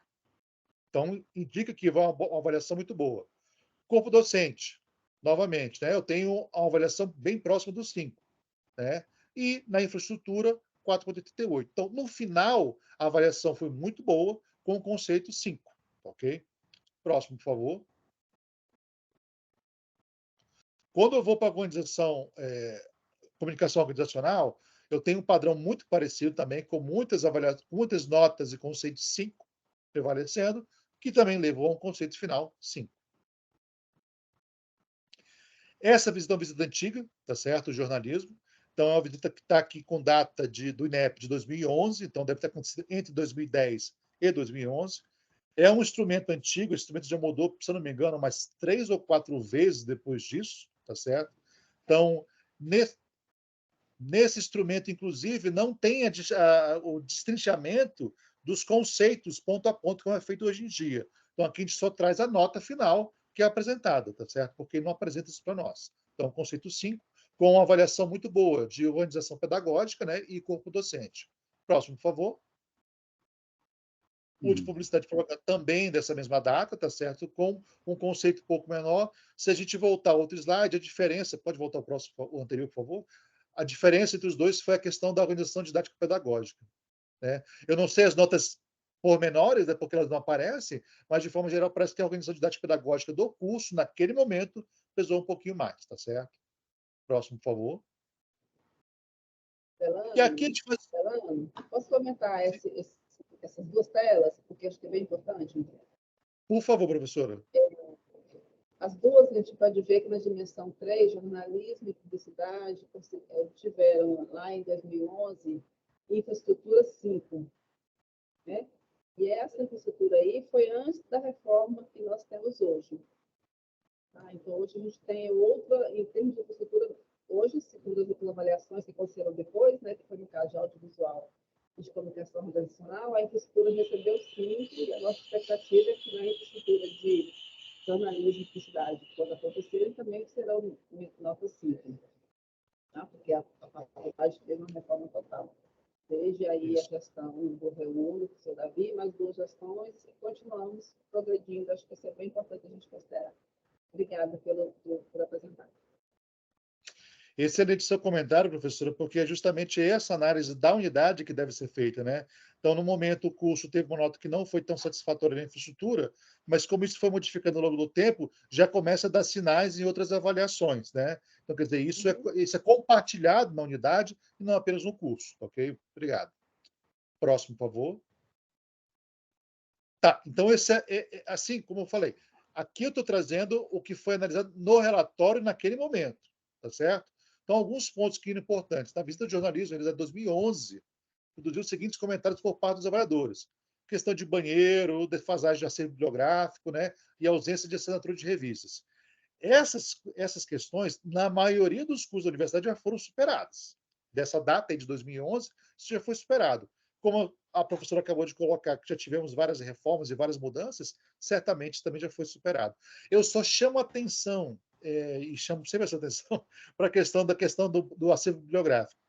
Então, indica que vai uma avaliação muito boa. Corpo docente, novamente, né? Eu tenho uma avaliação bem próxima dos 5. Né? E na infraestrutura, 4,88. Então, no final, a avaliação foi muito boa com o conceito 5. Ok? Próximo, por favor. Quando eu vou para a comunicação organizacional, eu tenho um padrão muito parecido também, com muitas notas e conceito 5 prevalecendo, que também levou a um conceito final 5. Essa visita é uma visita antiga, tá certo? O jornalismo. Então, é uma visita que está aqui com data do INEP de 2011, então deve ter acontecido entre 2010 e 2011. É um instrumento antigo, esse instrumento já mudou, se eu não me engano, umas 3 ou 4 vezes depois disso, tá certo? Então, nesse instrumento, inclusive, não tem o destrinchamento dos conceitos ponto a ponto, como é feito hoje em dia. Então, aqui a gente só traz a nota final que é apresentada, tá certo? Porque não apresenta isso para nós. Então, conceito 5, com uma avaliação muito boa de organização pedagógica, né, e corpo docente. Próximo, por favor. O de publicidade e propaganda também dessa mesma data, tá certo? Com um conceito um pouco menor. Se a gente voltar ao outro slide, a diferença, pode voltar ao próximo, o anterior, por favor? A diferença entre os dois foi a questão da organização didático-pedagógica, né? Eu não sei as notas pormenores, né, porque elas não aparecem, mas de forma geral parece que a organização didático-pedagógica do curso, naquele momento, pesou um pouquinho mais, tá certo? Próximo, por favor. E aqui a gente faz... Delano, posso comentar essas duas telas, porque acho que é bem importante. Por favor, professora. As duas, a gente pode ver que na dimensão 3, jornalismo e publicidade, tiveram lá em 2011 infraestrutura 5, né? E essa infraestrutura aí foi antes da reforma que nós temos hoje. Tá? Então, hoje a gente tem outra, em termos de infraestrutura, hoje, segundo as avaliações que aconteceram depois, né, que foi no caso de audiovisual e de comunicação organizacional, a infraestrutura recebeu 5, e a nossa expectativa é que na infraestrutura de jornalismo e publicidade, quando acontecerem, também serão nota 5, tá? Porque a faculdade teve uma reforma total. Desde aí a gestão do reúno, do seu Davi, mais 2 gestões, e continuamos progredindo. Acho que isso é bem importante a gente considerar. Obrigada por apresentar. Excelente seu comentário, professora, porque é justamente essa análise da unidade que deve ser feita, né? Então, no momento, o curso teve uma nota que não foi tão satisfatória na infraestrutura, mas como isso foi modificando ao longo do tempo, já começa a dar sinais em outras avaliações, né? Então, quer dizer, isso é compartilhado na unidade e não apenas no curso, ok? Obrigado. Próximo, por favor. Tá, então esse assim como eu falei, aqui eu estou trazendo o que foi analisado no relatório naquele momento, tá certo? Então, alguns pontos que eram importantes. Na visita de jornalismo, realizada em 2011, produziu os seguintes comentários por parte dos avaliadores. Questão de banheiro, defasagem de acervo bibliográfico, né? E ausência de assinatura de revistas. Essas questões, na maioria dos cursos da universidade, já foram superadas. Dessa data aí de 2011, isso já foi superado. Como a professora acabou de colocar, que já tivemos várias reformas e várias mudanças, certamente também já foi superado. Eu só chamo atenção, e chamo sempre essa atenção, para a questão do acervo bibliográfico.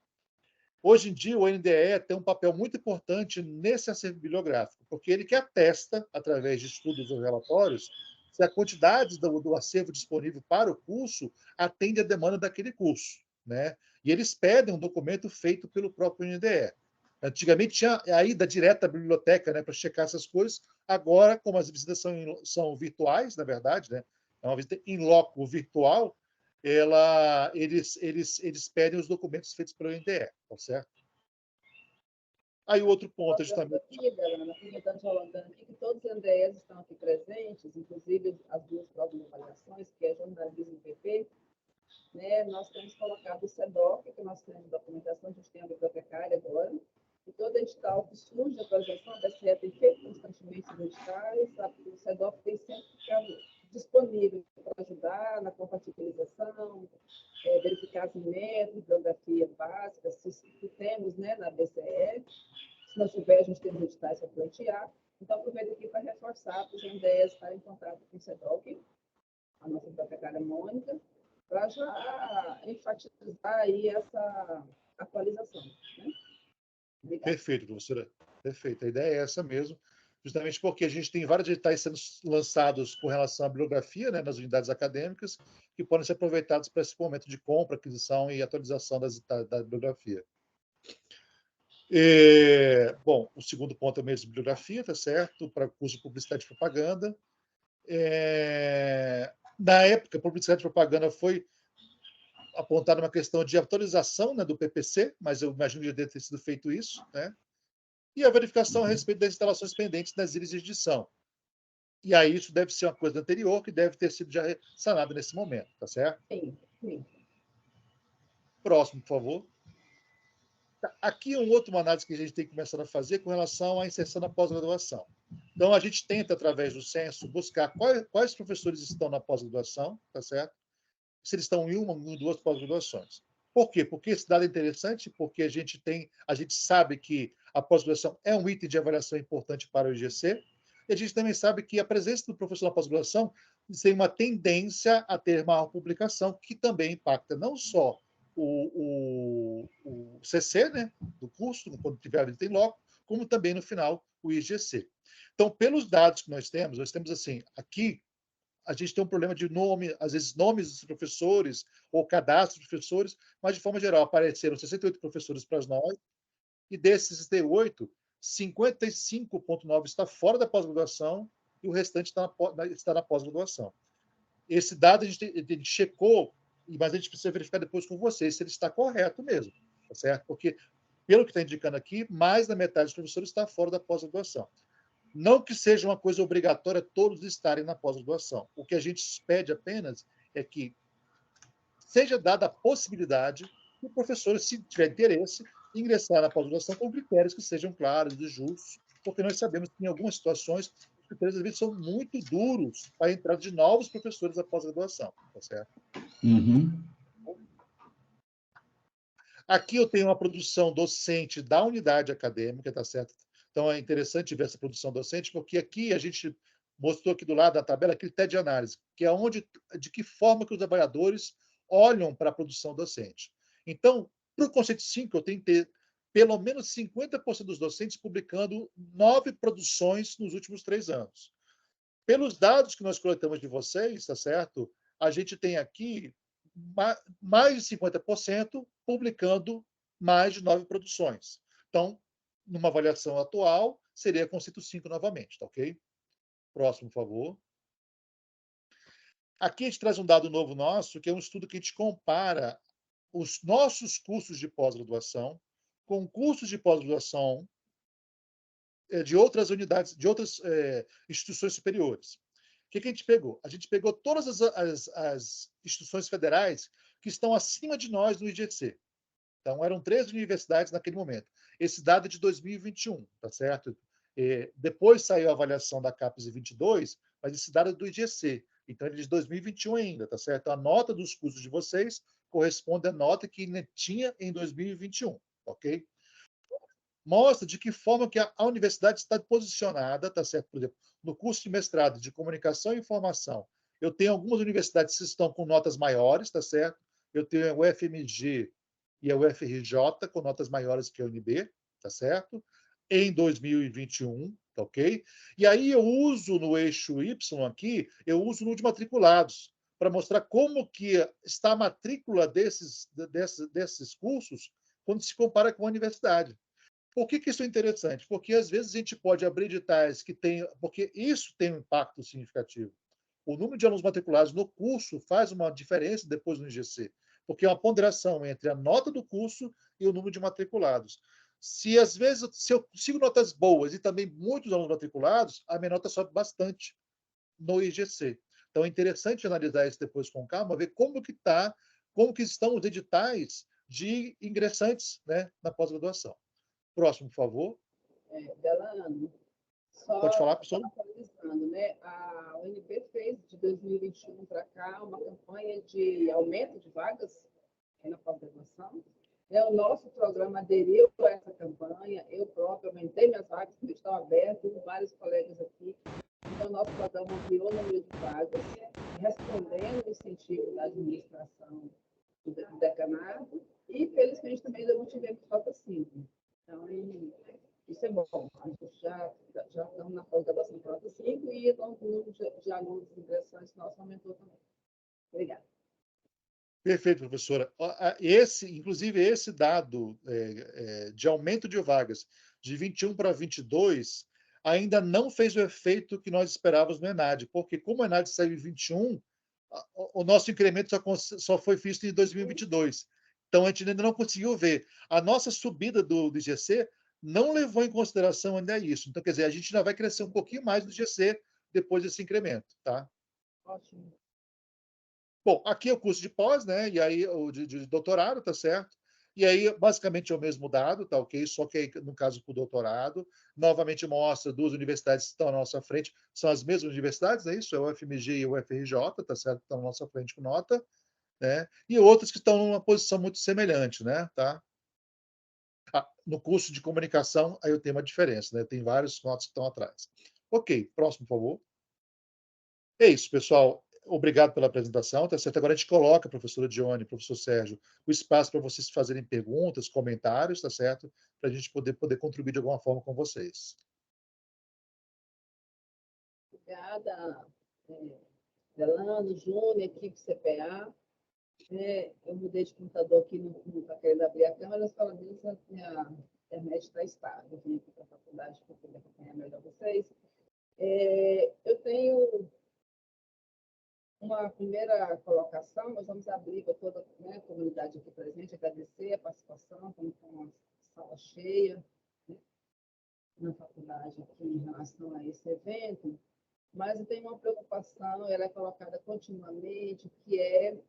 Hoje em dia, o NDE tem um papel muito importante nesse acervo bibliográfico, porque ele que atesta, através de estudos ou relatórios, se a quantidade do acervo disponível para o curso atende à demanda daquele curso, né? E eles pedem um documento feito pelo próprio NDE. Antigamente tinha a ida direta à biblioteca, né, para checar essas coisas. Agora, como as visitas são virtuais, na verdade, né, é uma visita in loco virtual, eles pedem os documentos feitos pelo NDE, tá certo? Aí o outro ponto é justamente... Aqui, que todos os NDEs estão aqui presentes, inclusive as duas provas de avaliações, que é jornalismo e PP, né? Nós temos colocado o SEDOC, que nós temos documentação, a gente tem a bibliotecária agora, e todo edital que surge, a atualização, a BCE tem feito constantemente os editais, o SEDOC tem sempre ficado disponível para ajudar na compatibilização, verificar as metas, bibliografia básica, se temos, né, na BCE. Se não tiver, a gente tem os editais para pleitear. Então, aproveito aqui para reforçar para os NDEs estarem em contato com o SEDOC, a nossa bibliotecária Mônica, para já enfatizar aí essa atualização. Né? Perfeito, professora. Perfeito. A ideia é essa mesmo, justamente porque a gente tem vários editais sendo lançados com relação à bibliografia, né, nas unidades acadêmicas, que podem ser aproveitados para esse momento de compra, aquisição e atualização da bibliografia. Bom, o segundo ponto é o mesmo bibliografia, tá certo? Para o curso de publicidade e propaganda. Na época, publicidade e propaganda foi apontada uma questão de atualização, né, do PPC, mas eu imagino que já deve ter sido feito isso, né? E a verificação a respeito das instalações pendentes das ilhas de edição. E aí isso deve ser uma coisa anterior que deve ter sido já sanada nesse momento, tá certo? Sim, sim. Próximo, por favor. Aqui uma outra análise que a gente tem que começar a fazer com relação à inserção na pós-graduação. Então, a gente tenta, através do censo, buscar quais professores estão na pós-graduação, tá certo? Se eles estão em uma ou duas pós-graduações. Por quê? Porque esse dado é interessante, porque a gente sabe que a pós-graduação é um item de avaliação importante para o IGC, e a gente também sabe que a presença do professor na pós-graduação tem uma tendência a ter maior publicação, que também impacta não só o CC, né, do curso, quando tiver a visita em loco, como também, no final, o IGC. Então, pelos dados que nós temos assim, aqui a gente tem um problema de nome, às vezes nomes dos professores ou cadastro de professores, mas de forma geral apareceram 68 professores para nós, e desses 68, 55,9 está fora da pós-graduação e o restante está na pós-graduação. Esse dado a gente checou, mas a gente precisa verificar depois com vocês se ele está correto mesmo, tá certo? Porque, pelo que está indicando aqui, mais da metade dos professores está fora da pós-graduação. Não que seja uma coisa obrigatória todos estarem na pós-graduação. O que a gente pede apenas é que seja dada a possibilidade que o professor, se tiver interesse, ingressar na pós-graduação com critérios que sejam claros e justos, porque nós sabemos que em algumas situações os critérios às vezes são muito duros para a entrada de novos professores à pós-graduação, tá certo? Uhum. Aqui eu tenho uma produção docente da unidade acadêmica, tá certo? Então é interessante ver essa produção docente, porque aqui a gente mostrou aqui do lado da tabela critério de análise, que é de que forma que os avaliadores olham para a produção docente. Então, para o conceito 5, eu tenho que ter pelo menos 50% dos docentes publicando 9 produções nos últimos 3 anos. Pelos dados que nós coletamos de vocês, tá certo? A gente tem aqui mais de 50% publicando mais de 9 produções. Então, numa avaliação atual, seria conceito 5 novamente, tá ok? Próximo, por favor. Aqui a gente traz um dado novo nosso, que é um estudo que a gente compara os nossos cursos de pós-graduação com cursos de pós-graduação de outras unidades, de outras instituições superiores. O que a gente pegou? A gente pegou todas as instituições federais que estão acima de nós no IGC. Então, eram 3 universidades naquele momento. Esse dado é de 2021, tá certo? Depois saiu a avaliação da CAPES em 22, mas esse dado é do IGC. Então, ele é de 2021 ainda, tá certo? A nota dos cursos de vocês corresponde à nota que tinha em 2021, ok? Mostra de que forma que a universidade está posicionada, tá certo? Por exemplo, no curso de mestrado de Comunicação e Informação, eu tenho algumas universidades que estão com notas maiores, tá certo? Eu tenho a UFMG e a UFRJ com notas maiores que a UNB, tá certo? Em 2021, tá ok? E aí eu uso no eixo Y aqui, eu uso o número de matriculados, para mostrar como que está a matrícula desses cursos quando se compara com a universidade. Por que isso é interessante? Porque, às vezes, a gente pode abrir editais que tem... Porque isso tem um impacto significativo. O número de alunos matriculados no curso faz uma diferença depois no IGC, porque é uma ponderação entre a nota do curso e o número de matriculados. Se, às vezes, se eu consigo notas boas e também muitos alunos matriculados, a minha nota sobe bastante no IGC. Então, é interessante analisar isso depois com calma, ver como que estão os editais de ingressantes, né, na pós-graduação. Próximo, por favor. Delano, Pode falar, professor? atualizando, né? A UNB fez de 2021 para cá uma campanha de aumento de vagas na pós-graduação. O nosso programa aderiu a essa campanha, eu próprio aumentei minhas vagas, que estão abertas, vários colegas aqui. Então, nosso programa ampliou o número de vagas, respondendo o incentivo da administração do decanato, e, felizmente, também não tivemos falta 5. Então, isso é bom. A gente já estamos na pós-graduação falta 5 e o número de alunos ingressantes nosso aumentou também. Obrigada. Perfeito, professora. Inclusive, esse dado de aumento de vagas de 21 para 22 ainda não fez o efeito que nós esperávamos no ENAD, porque como o ENAD saiu em 21, o nosso incremento só foi visto em 2022. Então, a gente ainda não conseguiu ver. A nossa subida do IGC não levou em consideração ainda isso. Então, quer dizer, a gente ainda vai crescer um pouquinho mais do IGC depois desse incremento, tá? Ótimo. Bom, aqui é o curso de pós, né? E aí o de doutorado, tá certo? E aí, basicamente, é o mesmo dado, tá ok? Só que aí, no caso do doutorado, novamente mostra 2 universidades que estão à nossa frente, são as mesmas universidades, é isso? É o UFMG e o UFRJ, tá certo? Estão à nossa frente com nota, né? E outras que estão numa posição muito semelhante, né? Tá? No curso de comunicação, aí eu tenho uma diferença, né? Tem vários notas que estão atrás. Ok, próximo, por favor. É isso, pessoal. Obrigado pela apresentação, tá certo? Agora a gente coloca, professora Dione, professor Sérgio, o espaço para vocês fazerem perguntas, comentários, tá certo? Para a gente poder contribuir de alguma forma com vocês. Obrigada, Delano, Júnior, equipe CPA. Eu mudei de computador aqui, não está querendo abrir a câmera, mas pelo menos a minha internet está estável. Eu vim aqui para a faculdade para poder acompanhar melhor vocês. Eu tenho uma primeira colocação, nós vamos abrir para toda a comunidade aqui presente, agradecer a participação, estamos com uma sala cheia, né, na faculdade aqui em relação a esse evento, mas eu tenho uma preocupação, ela é colocada continuamente, que é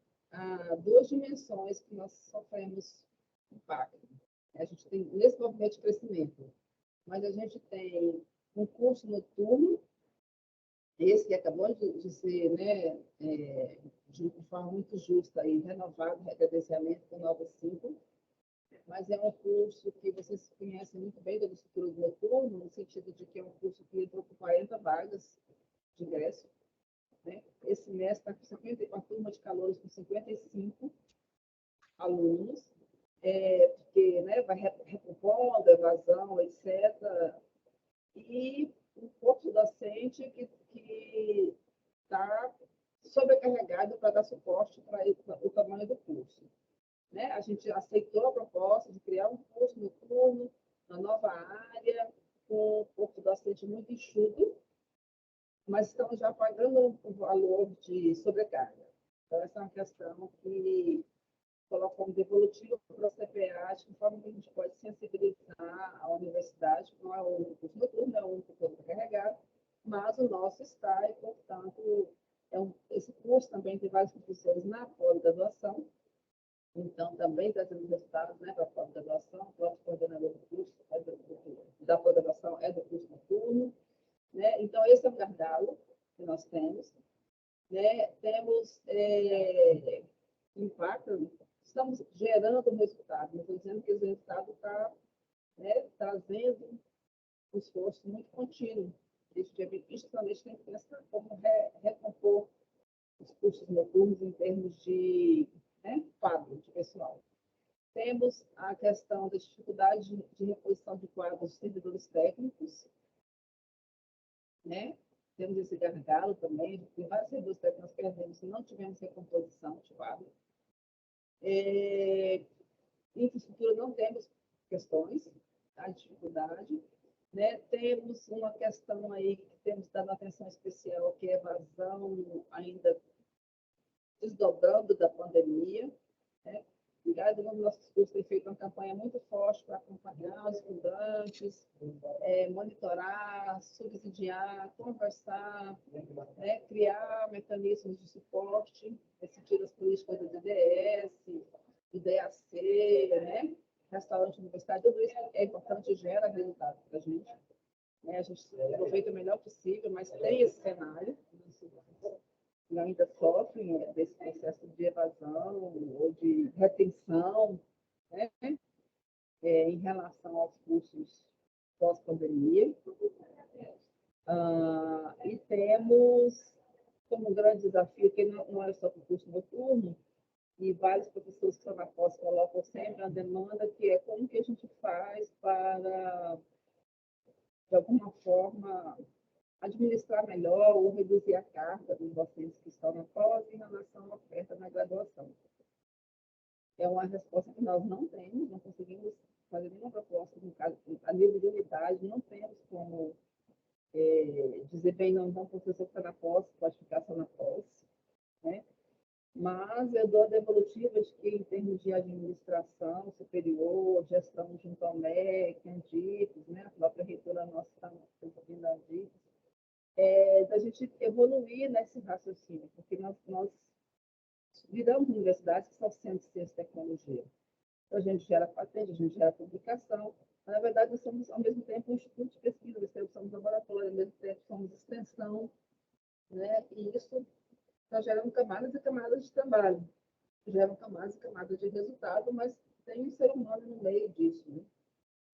duas dimensões que nós sofremos impacto. A gente tem, nesse movimento de crescimento, mas a gente tem um curso noturno, esse que acabou de ser, né, de forma muito justa e renovado, recredenciamento com Nova 5, mas é um curso que vocês conhecem muito bem da estrutura do noturno, no sentido de que é um curso que entrou com 40 vagas de ingresso, né? Esse semestre está com 54 turma de calouros com 55 alunos, porque, né, vai recompondo, evasão, etc. E um corpo docente que está sobrecarregado para dar suporte para o tamanho do curso. Né? A gente aceitou a proposta de criar um curso noturno, na nova área, com um corpo docente muito enxuto, mas estamos já pagando um valor de sobrecarga. Então, essa é uma questão que colocamos devolutivo para a CPA, de forma que a gente pode sensibilizar a universidade, não é o único curso noturno, é o único curso carregado, mas o nosso está, e, portanto, esse curso também tem vários professores na pós-graduação, então também trazendo resultados, né, para a pós-graduação, o próprio coordenador do curso da pós-graduação é do curso noturno, né? Então, esse é o gargalo que nós temos. Né? Temos impacto, estamos gerando resultado, não estou dizendo que esse resultado está, né, trazendo um esforço muito contínuo. Isso também tem que pensar como recompor os custos noturnos em termos de, né, quadro de pessoal. Temos a questão da dificuldade de reposição de quadros de servidores técnicos, né? Temos esse gargalo também, tem vários servidores técnicos que nós perdemos se não tivermos recomposição de quadro. Infraestrutura não temos questões, a dificuldade. Né? Temos uma questão aí que temos dado atenção especial, que é a evasão ainda desdobrando da pandemia. Né? Obrigado, nos nossos cursos tem feito uma campanha muito forte para acompanhar os estudantes, monitorar, subsidiar, conversar, né? Criar mecanismos de suporte, decidir as políticas do DDS, do DAC, né? Restaurante universitário, tudo isso é importante e gera resultado para a gente. Né? A gente aproveita o melhor possível, mas tem esse cenário, e ainda sofrem desse processo de evasão ou de retenção, né? Em relação aos cursos pós-pandemia. E temos como grande desafio, que não é só para o curso noturno, e vários professores que estão na pós colocam sempre a demanda, que é como que a gente faz para, de alguma forma, administrar melhor ou reduzir a carga dos docentes que estão na pós em relação à oferta na graduação. É uma resposta que nós não temos, não conseguimos fazer nenhuma proposta, no caso, a nível de unidade, não temos como dizer bem, não, o professor que está na pós pode ficar só na pós, né? Mas eu dou a devolutiva de que, em termos de administração superior, gestão junto ao MEC, Andipes, né? A própria reitora nossa está desenvolvendo a Andipes, da gente evoluir nesse raciocínio, porque nós viramos universidades que são centros de ciência e tecnologia. Então, a gente gera patente, a gente gera publicação, mas, na verdade, nós somos, ao mesmo tempo, um instituto de pesquisa, ao mesmo tempo somos laboratório, ao mesmo tempo somos extensão, né? E isso está gerando camadas e camadas de trabalho, geram camadas e camadas de resultado, mas tem um ser humano no meio disso, né?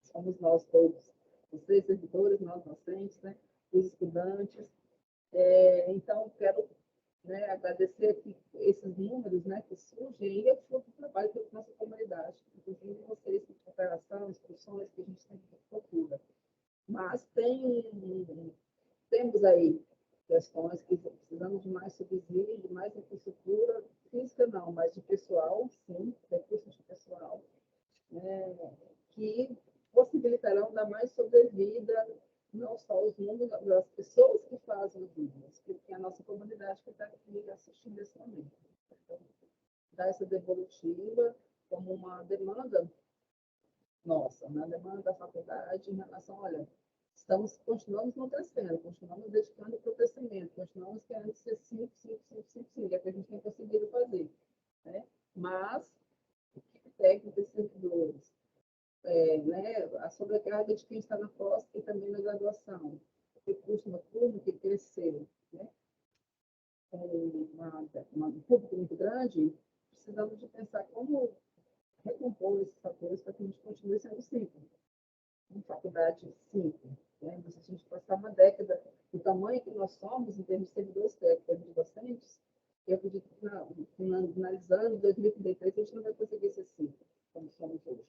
Somos nós todos, vocês, servidores, nós docentes, né? Os estudantes. Então, quero, né, agradecer aqui esses números, né, que surgem, e é fruto do trabalho da nossa comunidade, inclusive vocês, de cooperação, instruções que a gente tem que procura. Mas temos aí questões que precisamos de mais subsídio, de mais infraestrutura física, não, mas de pessoal, sim, recursos de pessoal, né, que possibilitarão dar mais sobrevida, não só os números das pessoas que fazem os vídeos, que é a nossa comunidade que está aqui assistindo esse momento. Então, dar essa devolutiva como uma demanda nossa, na demanda da faculdade em relação, olha, continuamos não crescendo, continuamos dedicando para o crescimento, continuamos querendo ser 5, 5, 5, 5, 5, é o que a gente tem conseguido fazer. Né? Mas, técnicos e servidores, né, a sobrecarga de quem está na pós e também na graduação, o recurso noturno que cresceu, né? Um público muito grande, precisamos de pensar como recompor esses fatores para que a gente continue sendo 5. Uma faculdade 5. Né? Se a gente passar uma década do tamanho que nós somos, em termos de servidores técnicos e docentes, eu acredito que finalizando 2033, a gente não vai conseguir ser 5, como somos hoje.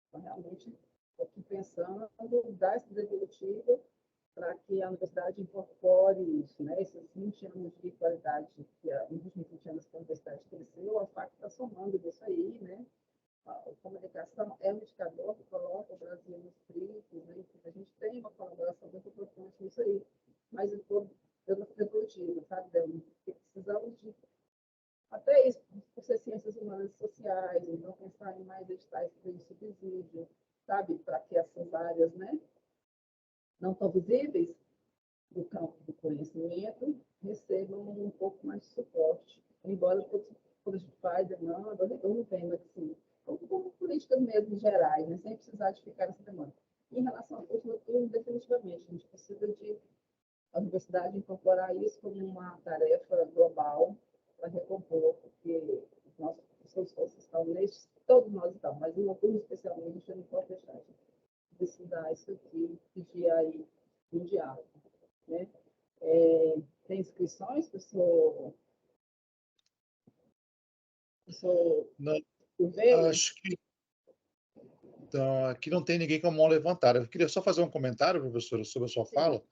Então, realmente, estou aqui pensando em dar essa devolutiva para que a universidade incorpore isso, né? Esses 20 anos de qualidade, nos últimos 20 anos que a universidade cresceu, a FAC está somando disso aí, né? A comunicação é um indicador que coloca o Brasil nos trilhos, né? A gente tem uma colaboração muito importante nisso aí, mas eu estou dando devolutiva, sabe, Delma? Porque precisamos de até isso, por ser ciências humanas e sociais, então pensar em mais editais que tenham subsídio, sabe, para que essas áreas, né, não tão visíveis do campo do conhecimento recebam um pouco mais de suporte. Embora quando a gente faz demanda, eu não tenho assim, como políticas mesmo gerais, né, sem precisar de ficar nessa demanda. Em relação ao curso noturno, definitivamente, a gente precisa de a universidade incorporar isso como uma tarefa global para recompor, porque os nossos professores estão nesses, todos nós estamos, mas em noturno especialmente, eu não posso deixar de estudar isso aqui, pedir aí um diálogo. Né? Tem inscrições, professor? Não, Silveira? acho que então, aqui não tem ninguém com a mão levantada. Eu queria só fazer um comentário, professora, sobre a sua fala.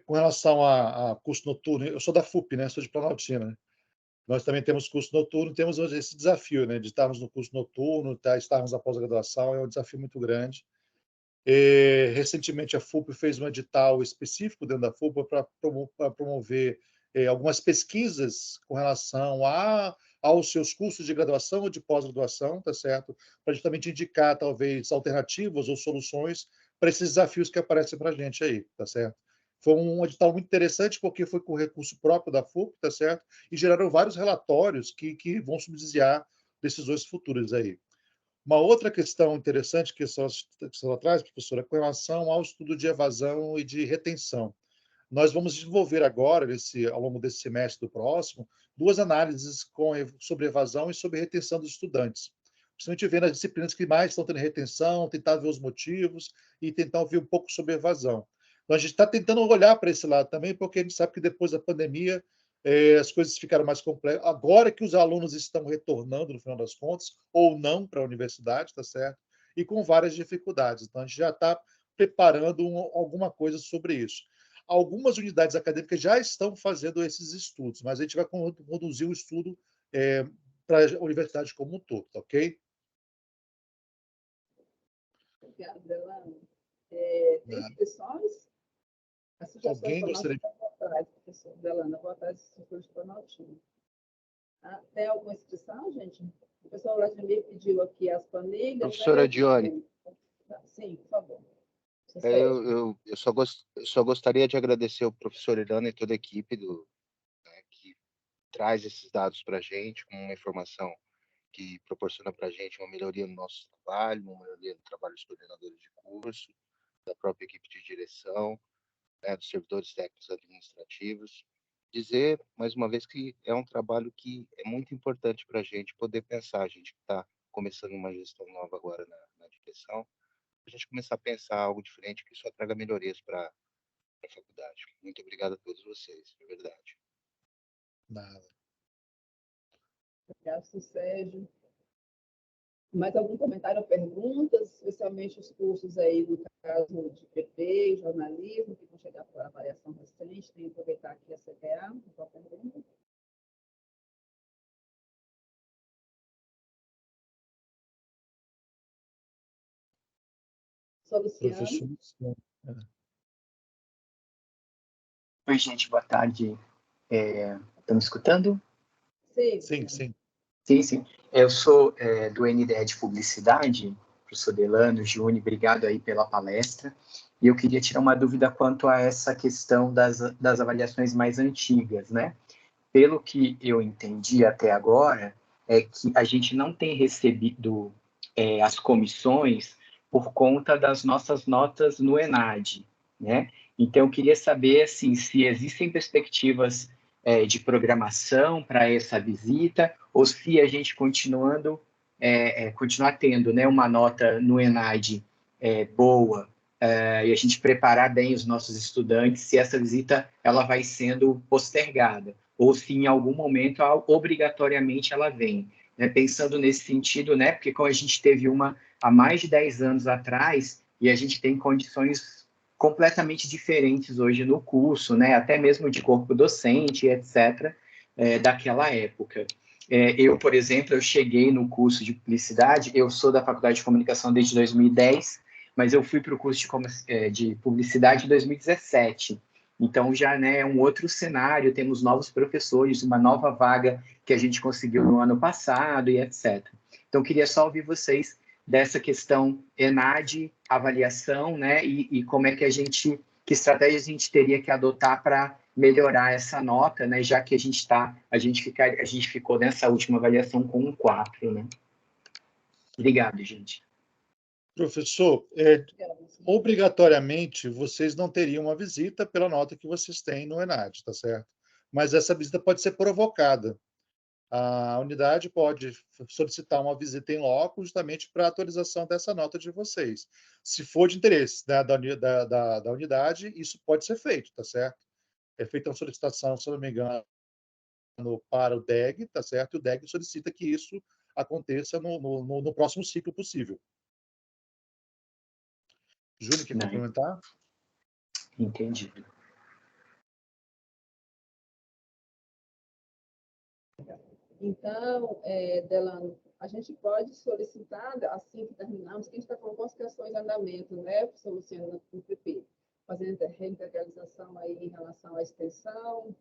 Com relação a curso noturno, eu sou da FUP, né? Sou de Planaltina. Né? Nós também temos curso noturno, temos esse desafio, né? De estarmos no curso noturno, estarmos na pós-graduação, é um desafio muito grande. Recentemente, a FUP fez um edital específico dentro da FUP para promover algumas pesquisas com relação aos seus cursos de graduação ou de pós-graduação, tá certo? Para justamente indicar, talvez, alternativas ou soluções para esses desafios que aparecem para a gente aí, tá certo? Foi um edital muito interessante, porque foi com recurso próprio da FUP, tá certo? E geraram vários relatórios que vão subsidiar decisões futuras aí. Uma outra questão interessante que você traz, professora, é com relação ao estudo de evasão e de retenção. Nós vamos desenvolver agora, ao longo desse semestre do próximo, duas análises sobre evasão e sobre retenção dos estudantes. Principalmente vendo as disciplinas que mais estão tendo retenção, tentar ver os motivos e tentar ouvir um pouco sobre evasão. Então, a gente está tentando olhar para esse lado também, porque a gente sabe que depois da pandemia as coisas ficaram mais complexas. Agora que os alunos estão retornando, no final das contas, ou não para a universidade, tá certo? E com várias dificuldades. Então, a gente já está preparando alguma coisa sobre isso. Algumas unidades acadêmicas já estão fazendo esses estudos, mas a gente vai conduzir o estudo para a universidade como um todo, tá ok? Obrigada, Delano. Tem inscrições? As sugestões Alguém para nós gostaria de... estão por trás, professor Delano, vou atrás dos estudos de Planaltina. Tem alguma inscrição, gente? O pessoal Vladimir pediu aqui as planilhas. Professora Dione, sim, por favor. eu só gostaria de agradecer ao professor Irano e toda a equipe que traz esses dados para a gente, com uma informação que proporciona para a gente uma melhoria no nosso trabalho, uma melhoria no trabalho dos coordenadores de curso, da própria equipe de direção, dos servidores técnicos administrativos. Dizer, mais uma vez, que é um trabalho que é muito importante para a gente poder pensar, a gente que está começando uma gestão nova agora na direção, a gente começar a pensar algo diferente que só traga melhorias para a faculdade. Muito obrigado a todos vocês, de verdade. Nada. Obrigado, Sérgio. Mais algum comentário ou perguntas, especialmente os cursos aí, no caso de PP, jornalismo, que vão chegar para avaliação recente, Sou Luciana. Professor Luciano. Oi, gente, boa tarde. Estão me escutando? Sim, sim. Sim, sim. Eu sou do NDE de Publicidade, professor Delano, Júnior, obrigado aí pela palestra. E eu queria tirar uma dúvida quanto a essa questão das avaliações mais antigas, né? Pelo que eu entendi até agora, é que a gente não tem recebido as comissões por conta das nossas notas no ENAD, né? Então, eu queria saber assim, se existem perspectivas de programação para essa visita, ou se a gente continuar tendo, né, uma nota no ENAD boa, e a gente preparar bem os nossos estudantes, se essa visita ela vai sendo postergada, ou se em algum momento obrigatoriamente ela vem. Né? Pensando nesse sentido, né, porque como a gente teve uma há mais de 10 anos atrás, e a gente tem condições completamente diferentes hoje no curso, né, até mesmo de corpo docente, etc., daquela época. Eu, por exemplo, eu cheguei no curso de publicidade, eu sou da Faculdade de Comunicação desde 2010, mas eu fui para o curso de publicidade em 2017. Então, já é um outro cenário, temos novos professores, uma nova vaga que a gente conseguiu no ano passado e etc. Então, queria só ouvir vocês dessa questão ENAD, avaliação, né, e como é que que estratégias a gente teria que adotar para melhorar essa nota, né, já que a gente ficou nessa última avaliação com um 4, né? Obrigado, gente. Professor, obrigatoriamente vocês não teriam uma visita pela nota que vocês têm no ENAD, tá certo? Mas essa visita pode ser provocada. A unidade pode solicitar uma visita em loco justamente para a atualização dessa nota de vocês. Se for de interesse, né, da unidade, isso pode ser feito, tá certo? É feita uma solicitação, se não me engano, para o DEG, tá certo? E o DEG solicita que isso aconteça no próximo ciclo possível. Júnior, quer complementar? Entendido. Então, Delano, a gente pode solicitar, assim que terminarmos, que a gente está com algumas questões de andamento, né, professor Luciano, no PP, fazendo reintegralização aí em relação à extensão,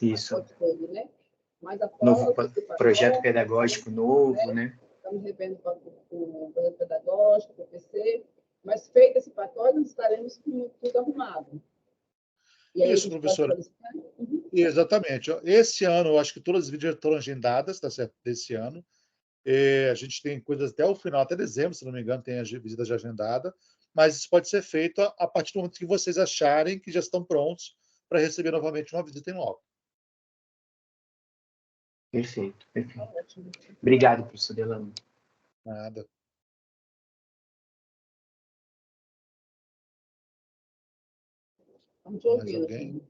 Isso. dele, né? Mas Novo projeto pedagógico novo, né? Estamos revendo o projeto pedagógico, o PPC, mas feito esse pacote, nós estaremos com tudo arrumado. E aí, Isso, professora. Exatamente. Esse ano, eu acho que todas as visitas estão agendadas, tá certo? Desse ano. A gente tem coisas até o final, até dezembro, se não me engano, tem as visitas já agendadas, mas isso pode ser feito a partir do momento que vocês acharem que já estão prontos para receber novamente uma visita em loco. Perfeito. Obrigado, professor Delano. Nada. Vamos ouvir, alguém?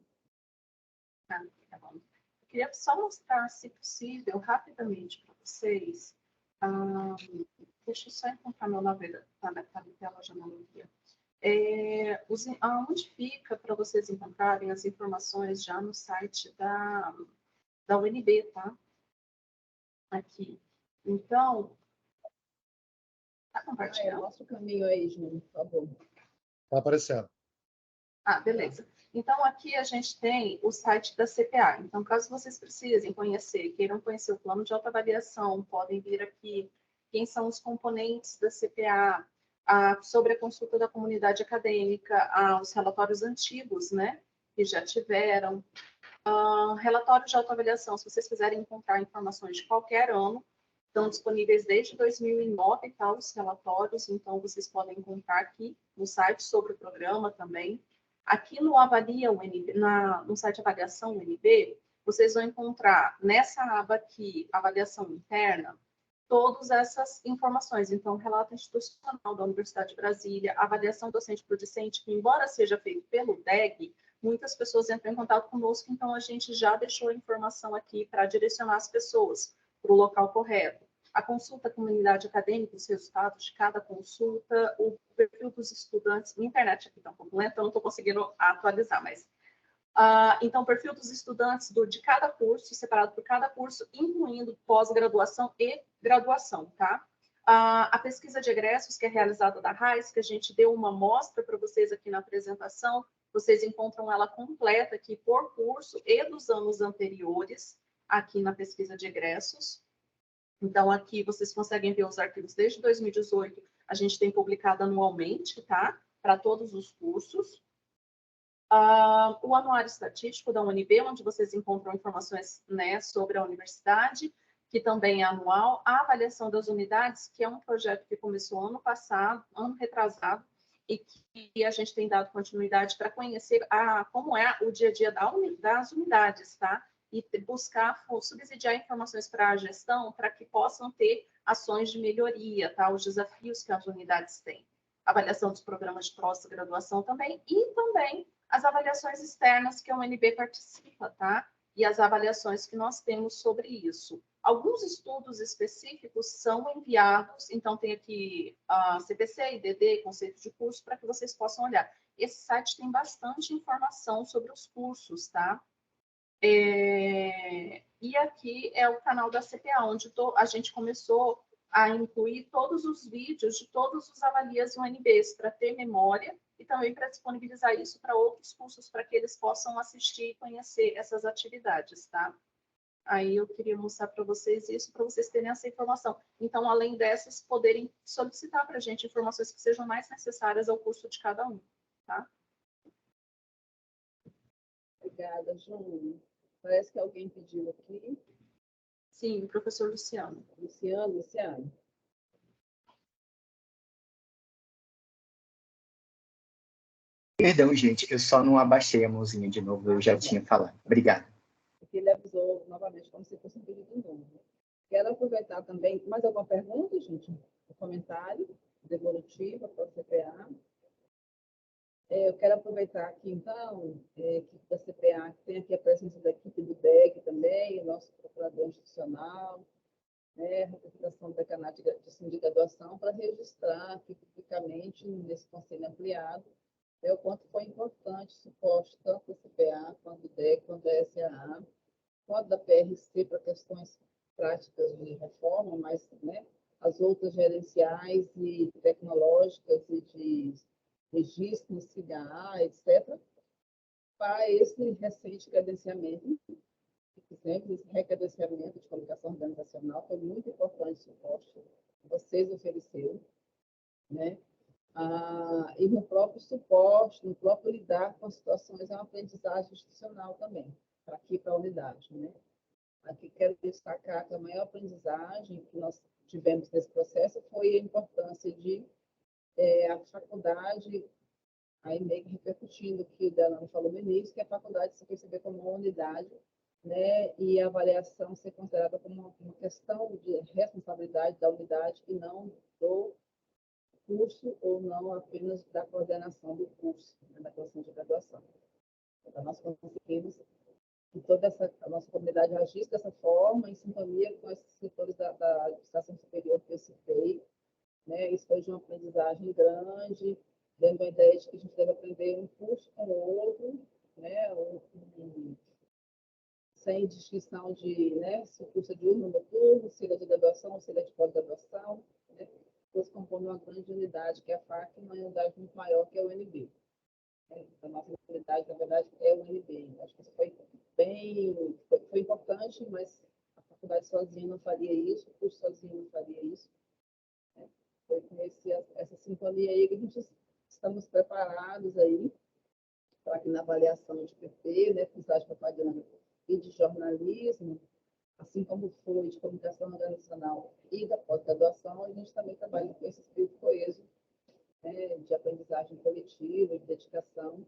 Tá bom. Eu queria só mostrar, se possível, rapidamente para vocês. Deixa eu só encontrar meu navegador. Tá na tela, já não via. Onde fica para vocês encontrarem as informações já no site da UNB, tá? Aqui. Então, tá compartilhando? Mostra o caminho aí, Júnior, por favor. Está aparecendo. Beleza. Então, aqui a gente tem o site da CPA. Então, caso vocês precisem conhecer, queiram conhecer o plano de autoavaliação, podem vir aqui quem são os componentes da CPA, sobre a consulta da comunidade acadêmica, os relatórios antigos, né, que já tiveram, relatórios de autoavaliação, se vocês quiserem encontrar informações de qualquer ano, estão disponíveis desde 2009, tá, os relatórios, então vocês podem encontrar aqui no site sobre o programa também. Aqui no Avalia UNB, no site Avaliação UNB, vocês vão encontrar nessa aba aqui, Avaliação Interna, todas essas informações. Então, relato institucional da Universidade de Brasília, avaliação docente por discente, que embora seja feito pelo DEG, muitas pessoas entram em contato conosco, então a gente já deixou a informação aqui para direcionar as pessoas para o local correto. A consulta à comunidade acadêmica, os resultados de cada consulta, o perfil dos estudantes, minha internet aqui está um pouco lenta, eu não estou conseguindo atualizar, mas... então, o perfil dos estudantes de cada curso, separado por cada curso, incluindo pós-graduação e graduação, tá? A pesquisa de egressos, que é realizada da RAIS, que a gente deu uma amostra para vocês aqui na apresentação, vocês encontram ela completa aqui por curso e dos anos anteriores, aqui na pesquisa de egressos. Então, aqui vocês conseguem ver os arquivos desde 2018, a gente tem publicado anualmente, tá? Para todos os cursos. O anuário estatístico da UNB, onde vocês encontram informações, né, sobre a universidade, que também é anual. A avaliação das unidades, que é um projeto que começou ano passado, ano retrasado, e que a gente tem dado continuidade para conhecer como é o dia a dia das unidades, tá? E buscar subsidiar informações para a gestão, para que possam ter ações de melhoria, tá? Os desafios que as unidades têm. Avaliação dos programas de pós-graduação também, e também as avaliações externas que a UNB participa, tá? E as avaliações que nós temos sobre isso. Alguns estudos específicos são enviados, então tem aqui a CPC, IDD, conceito de curso, para que vocês possam olhar. Esse site tem bastante informação sobre os cursos, tá? E aqui é o canal da CPA, onde a gente começou a incluir todos os vídeos de todos os avalias UNBs, para ter memória e também para disponibilizar isso para outros cursos, para que eles possam assistir e conhecer essas atividades, tá? Aí eu queria mostrar para vocês isso, para vocês terem essa informação. Então, além dessas, poderem solicitar para a gente informações que sejam mais necessárias ao curso de cada um, tá? Obrigada, Júlia. Parece que alguém pediu aqui. Sim, o professor Luciano. Luciano. Perdão, gente, eu só não abaixei a mãozinha de novo, eu já tinha falado. Obrigado. Porque ele avisou novamente, como se fosse um pedido novo. Quero aproveitar também, mais alguma pergunta, gente? Um comentário, devolutivo para o CPA. Eu quero aproveitar aqui, então, equipe da CPA, que tem aqui a presença da equipe do DEG também, o nosso procurador institucional, né, a representação da CANAT de graduação, para registrar aqui publicamente, nesse conselho ampliado, o quanto foi importante o suporte tanto da CPA, quanto do DEG, quanto da SAA, quanto da PRC para questões práticas de reforma, mas, né, as outras gerenciais e tecnológicas e de registro, CIGA, etc., para esse recente credenciamento, sempre esse recredenciamento de comunicação organizacional, foi muito importante o suporte que vocês ofereceram, né? E no próprio suporte, no próprio lidar com as situações, é uma aprendizagem institucional também, para aqui, para a unidade, né? Aqui quero destacar que a maior aprendizagem que nós tivemos nesse processo foi a importância de a faculdade, aí meio que repercutindo o que o Delano falou no início, que a faculdade se perceber como uma unidade, né, e a avaliação ser considerada como uma questão de responsabilidade da unidade e não do curso ou não apenas da coordenação do curso, né, da questão de graduação. Então, nós conseguimos que toda a nossa comunidade agisse dessa forma, em sintonia com esses setores da administração superior que eu citei, né? Isso foi de uma aprendizagem grande, dando a ideia de que a gente deve aprender um curso com o outro, né? Sem distinção de, né, se o curso é diurno ou noturno, se ele é de graduação, se ele é de pós-graduação, né? Todos compõem uma grande unidade, que é a FAC, uma unidade muito maior, que é o UNB. A nossa unidade, na verdade, é o UNB. Acho que isso foi foi importante, mas a faculdade sozinha não faria isso, o curso sozinho não faria isso. Foi com essa sintonia aí que a gente estamos preparados aí para que na avaliação de PP, né, publicidade, propaganda e de jornalismo, assim como foi de comunicação organizacional e da pós-graduação, a gente também trabalha com esse espírito coeso, né, de aprendizagem coletiva, de dedicação,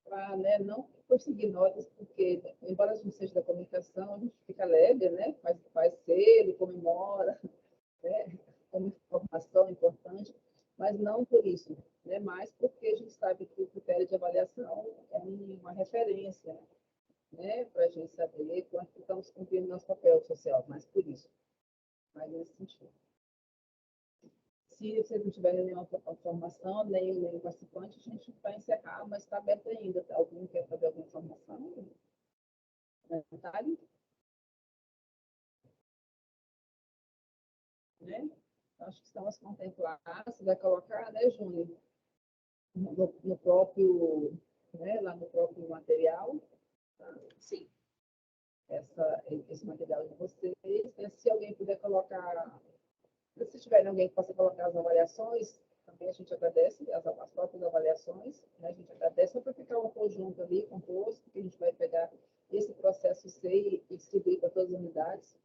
para, né, não conseguir notas, porque, embora a gente seja da comunicação, a gente fica alegre, né, faz cedo, comemora, né, como informação importante, mas não por isso, né, mas porque a gente sabe que o critério de avaliação é uma referência, né, para a gente saber quanto estamos cumprindo nosso papel social, mas por isso, mas nesse sentido. Se vocês não tiverem nenhuma informação, nenhum participante, a gente vai encerrar, mas está aberto ainda. Alguém quer fazer alguma informação? Comentário? né? Acho que estamos contemplados, você vai colocar, né, Júnior, no próprio, né, lá no próprio material, tá? Sim. Esse material de vocês, né? Se alguém puder colocar, se tiver alguém que possa colocar as avaliações, também a gente agradece, as próprias avaliações, né? A gente agradece para ficar um conjunto ali, composto, que a gente vai pegar esse processo C e distribuir para todas as unidades,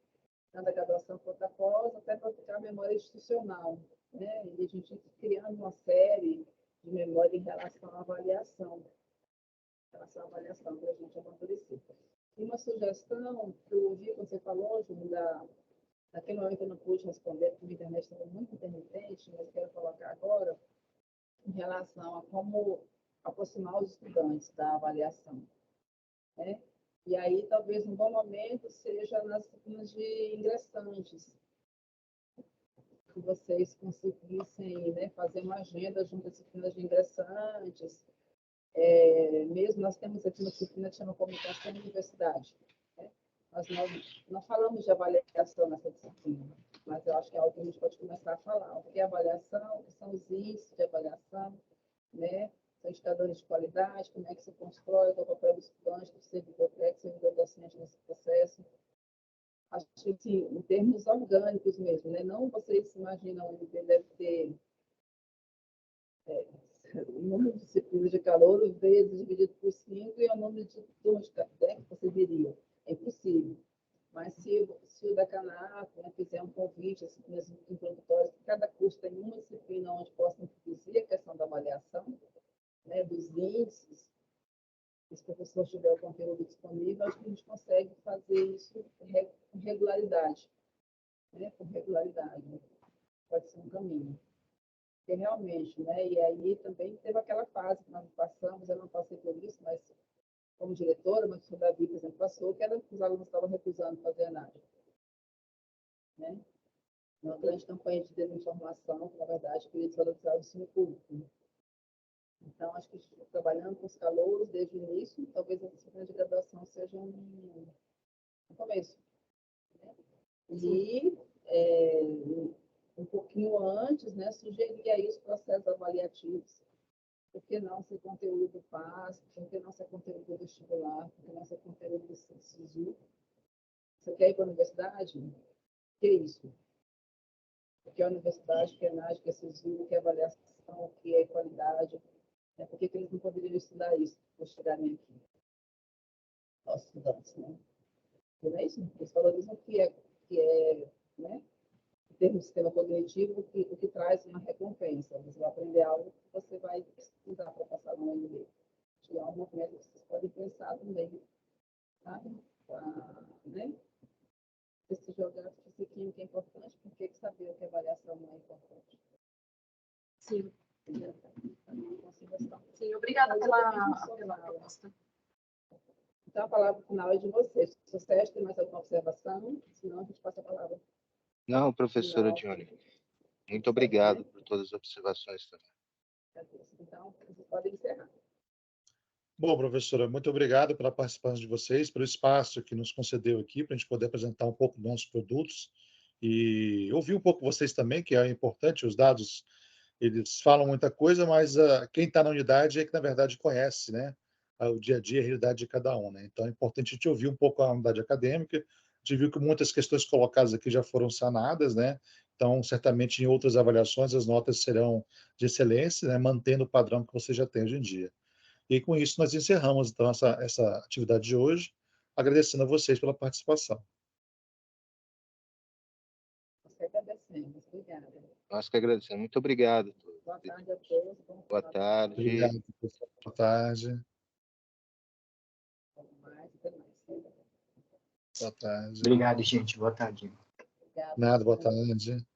tanto a graduação quanto a pós, até para ficar a memória institucional, né? E a gente criando uma série de memória em relação à avaliação, para a gente amadurecer. E uma sugestão que eu ouvi quando você falou, Júlio, naquele momento eu não pude responder, porque a internet estava muito intermitente, mas quero colocar agora, em relação a como aproximar os estudantes da avaliação, né? E aí, talvez um bom momento seja nas disciplinas de ingressantes, que vocês conseguissem, né, fazer uma agenda junto às disciplinas de ingressantes. Mesmo nós temos aqui uma disciplina que chama Comunicação e Universidade, né? Nós não falamos de avaliação nessa disciplina, mas eu acho que é algo que a gente pode começar a falar. O que é avaliação, o que são os índices de avaliação, né? São indicadores de qualidade, como é que se constrói, qual é o papel do estudante, do servidor técnico, servidor docente nesse processo. Acho que, assim, em termos orgânicos mesmo, né? Não vocês imaginam, o MP deve ter o número de disciplinas de calor vezes dividido por 5 e o número de turmas de café que você diria. É impossível. Mas se o decanato, né, fizer um convite, disciplinas introdutórias, que cada curso tem uma disciplina onde possa introduzir a questão da avaliação, né, dos índices, se o professor tiver o conteúdo disponível, acho que a gente consegue fazer isso com regularidade. Né, com regularidade. Pode ser um caminho. Porque realmente, né? E aí também teve aquela fase que nós passamos, eu não passei por isso, mas como diretora, mas o Davi, por exemplo, passou, que era que os alunos estavam recusando fazer análise. Né? Uma grande campanha de desinformação, que, na verdade, queria desvalorizar o ensino público. Né? Então, acho que trabalhando com os calouros desde o início, talvez a disciplina de graduação seja um começo. Né? E um pouquinho antes, né, sugerir aí os processos avaliativos. Por que não ser conteúdo do PAS? Por que não ser conteúdo do vestibular? Por que não ser conteúdo do SISU? Você quer ir para a universidade? O que é isso? O que é universidade, o que é NAD, o que é SISU, o que é avaliação, o que é qualidade? Por que eles não poderiam estudar isso para chegarem aqui? Nossos estudantes, né? Não é isso? Eles valorizam o que é, né? Em termos de sistema cognitivo, o que traz uma recompensa. Você vai aprender algo que você vai precisar para passar no MBA. Acho que é um movimento que vocês podem pensar também. Tá? Né? Esse jogar fisiquinho que é importante, por que saber o que avaliação não é importante? Sim. Sim, obrigada pela proposta. Então, a palavra final é de vocês. Se vocês têm mais alguma observação, senão a gente passa a palavra. Não, professora Dione. Muito obrigado por todas as observações também. Então, vocês podem encerrar. Bom, professora, muito obrigado pela participação de vocês, pelo espaço que nos concedeu aqui para a gente poder apresentar um pouco dos nossos produtos e ouvir um pouco vocês também, que é importante. Os dados, eles falam muita coisa, mas quem está na unidade é que, na verdade, conhece, né, o dia a dia, a realidade de cada um. Né? Então, é importante a gente ouvir um pouco a unidade acadêmica. A gente viu que muitas questões colocadas aqui já foram sanadas, né? Então, certamente, em outras avaliações, as notas serão de excelência, né, mantendo o padrão que você já tem hoje em dia. E com isso nós encerramos então essa atividade de hoje, agradecendo a vocês pela participação. Nós que agradecemos. Obrigada. Nós que agradecemos. Muito obrigado. Boa tarde a todos. Boa tarde. Obrigado, professor. Boa tarde. Boa tarde. Obrigado, gente. Boa tarde. Obrigada. Nada, boa tarde.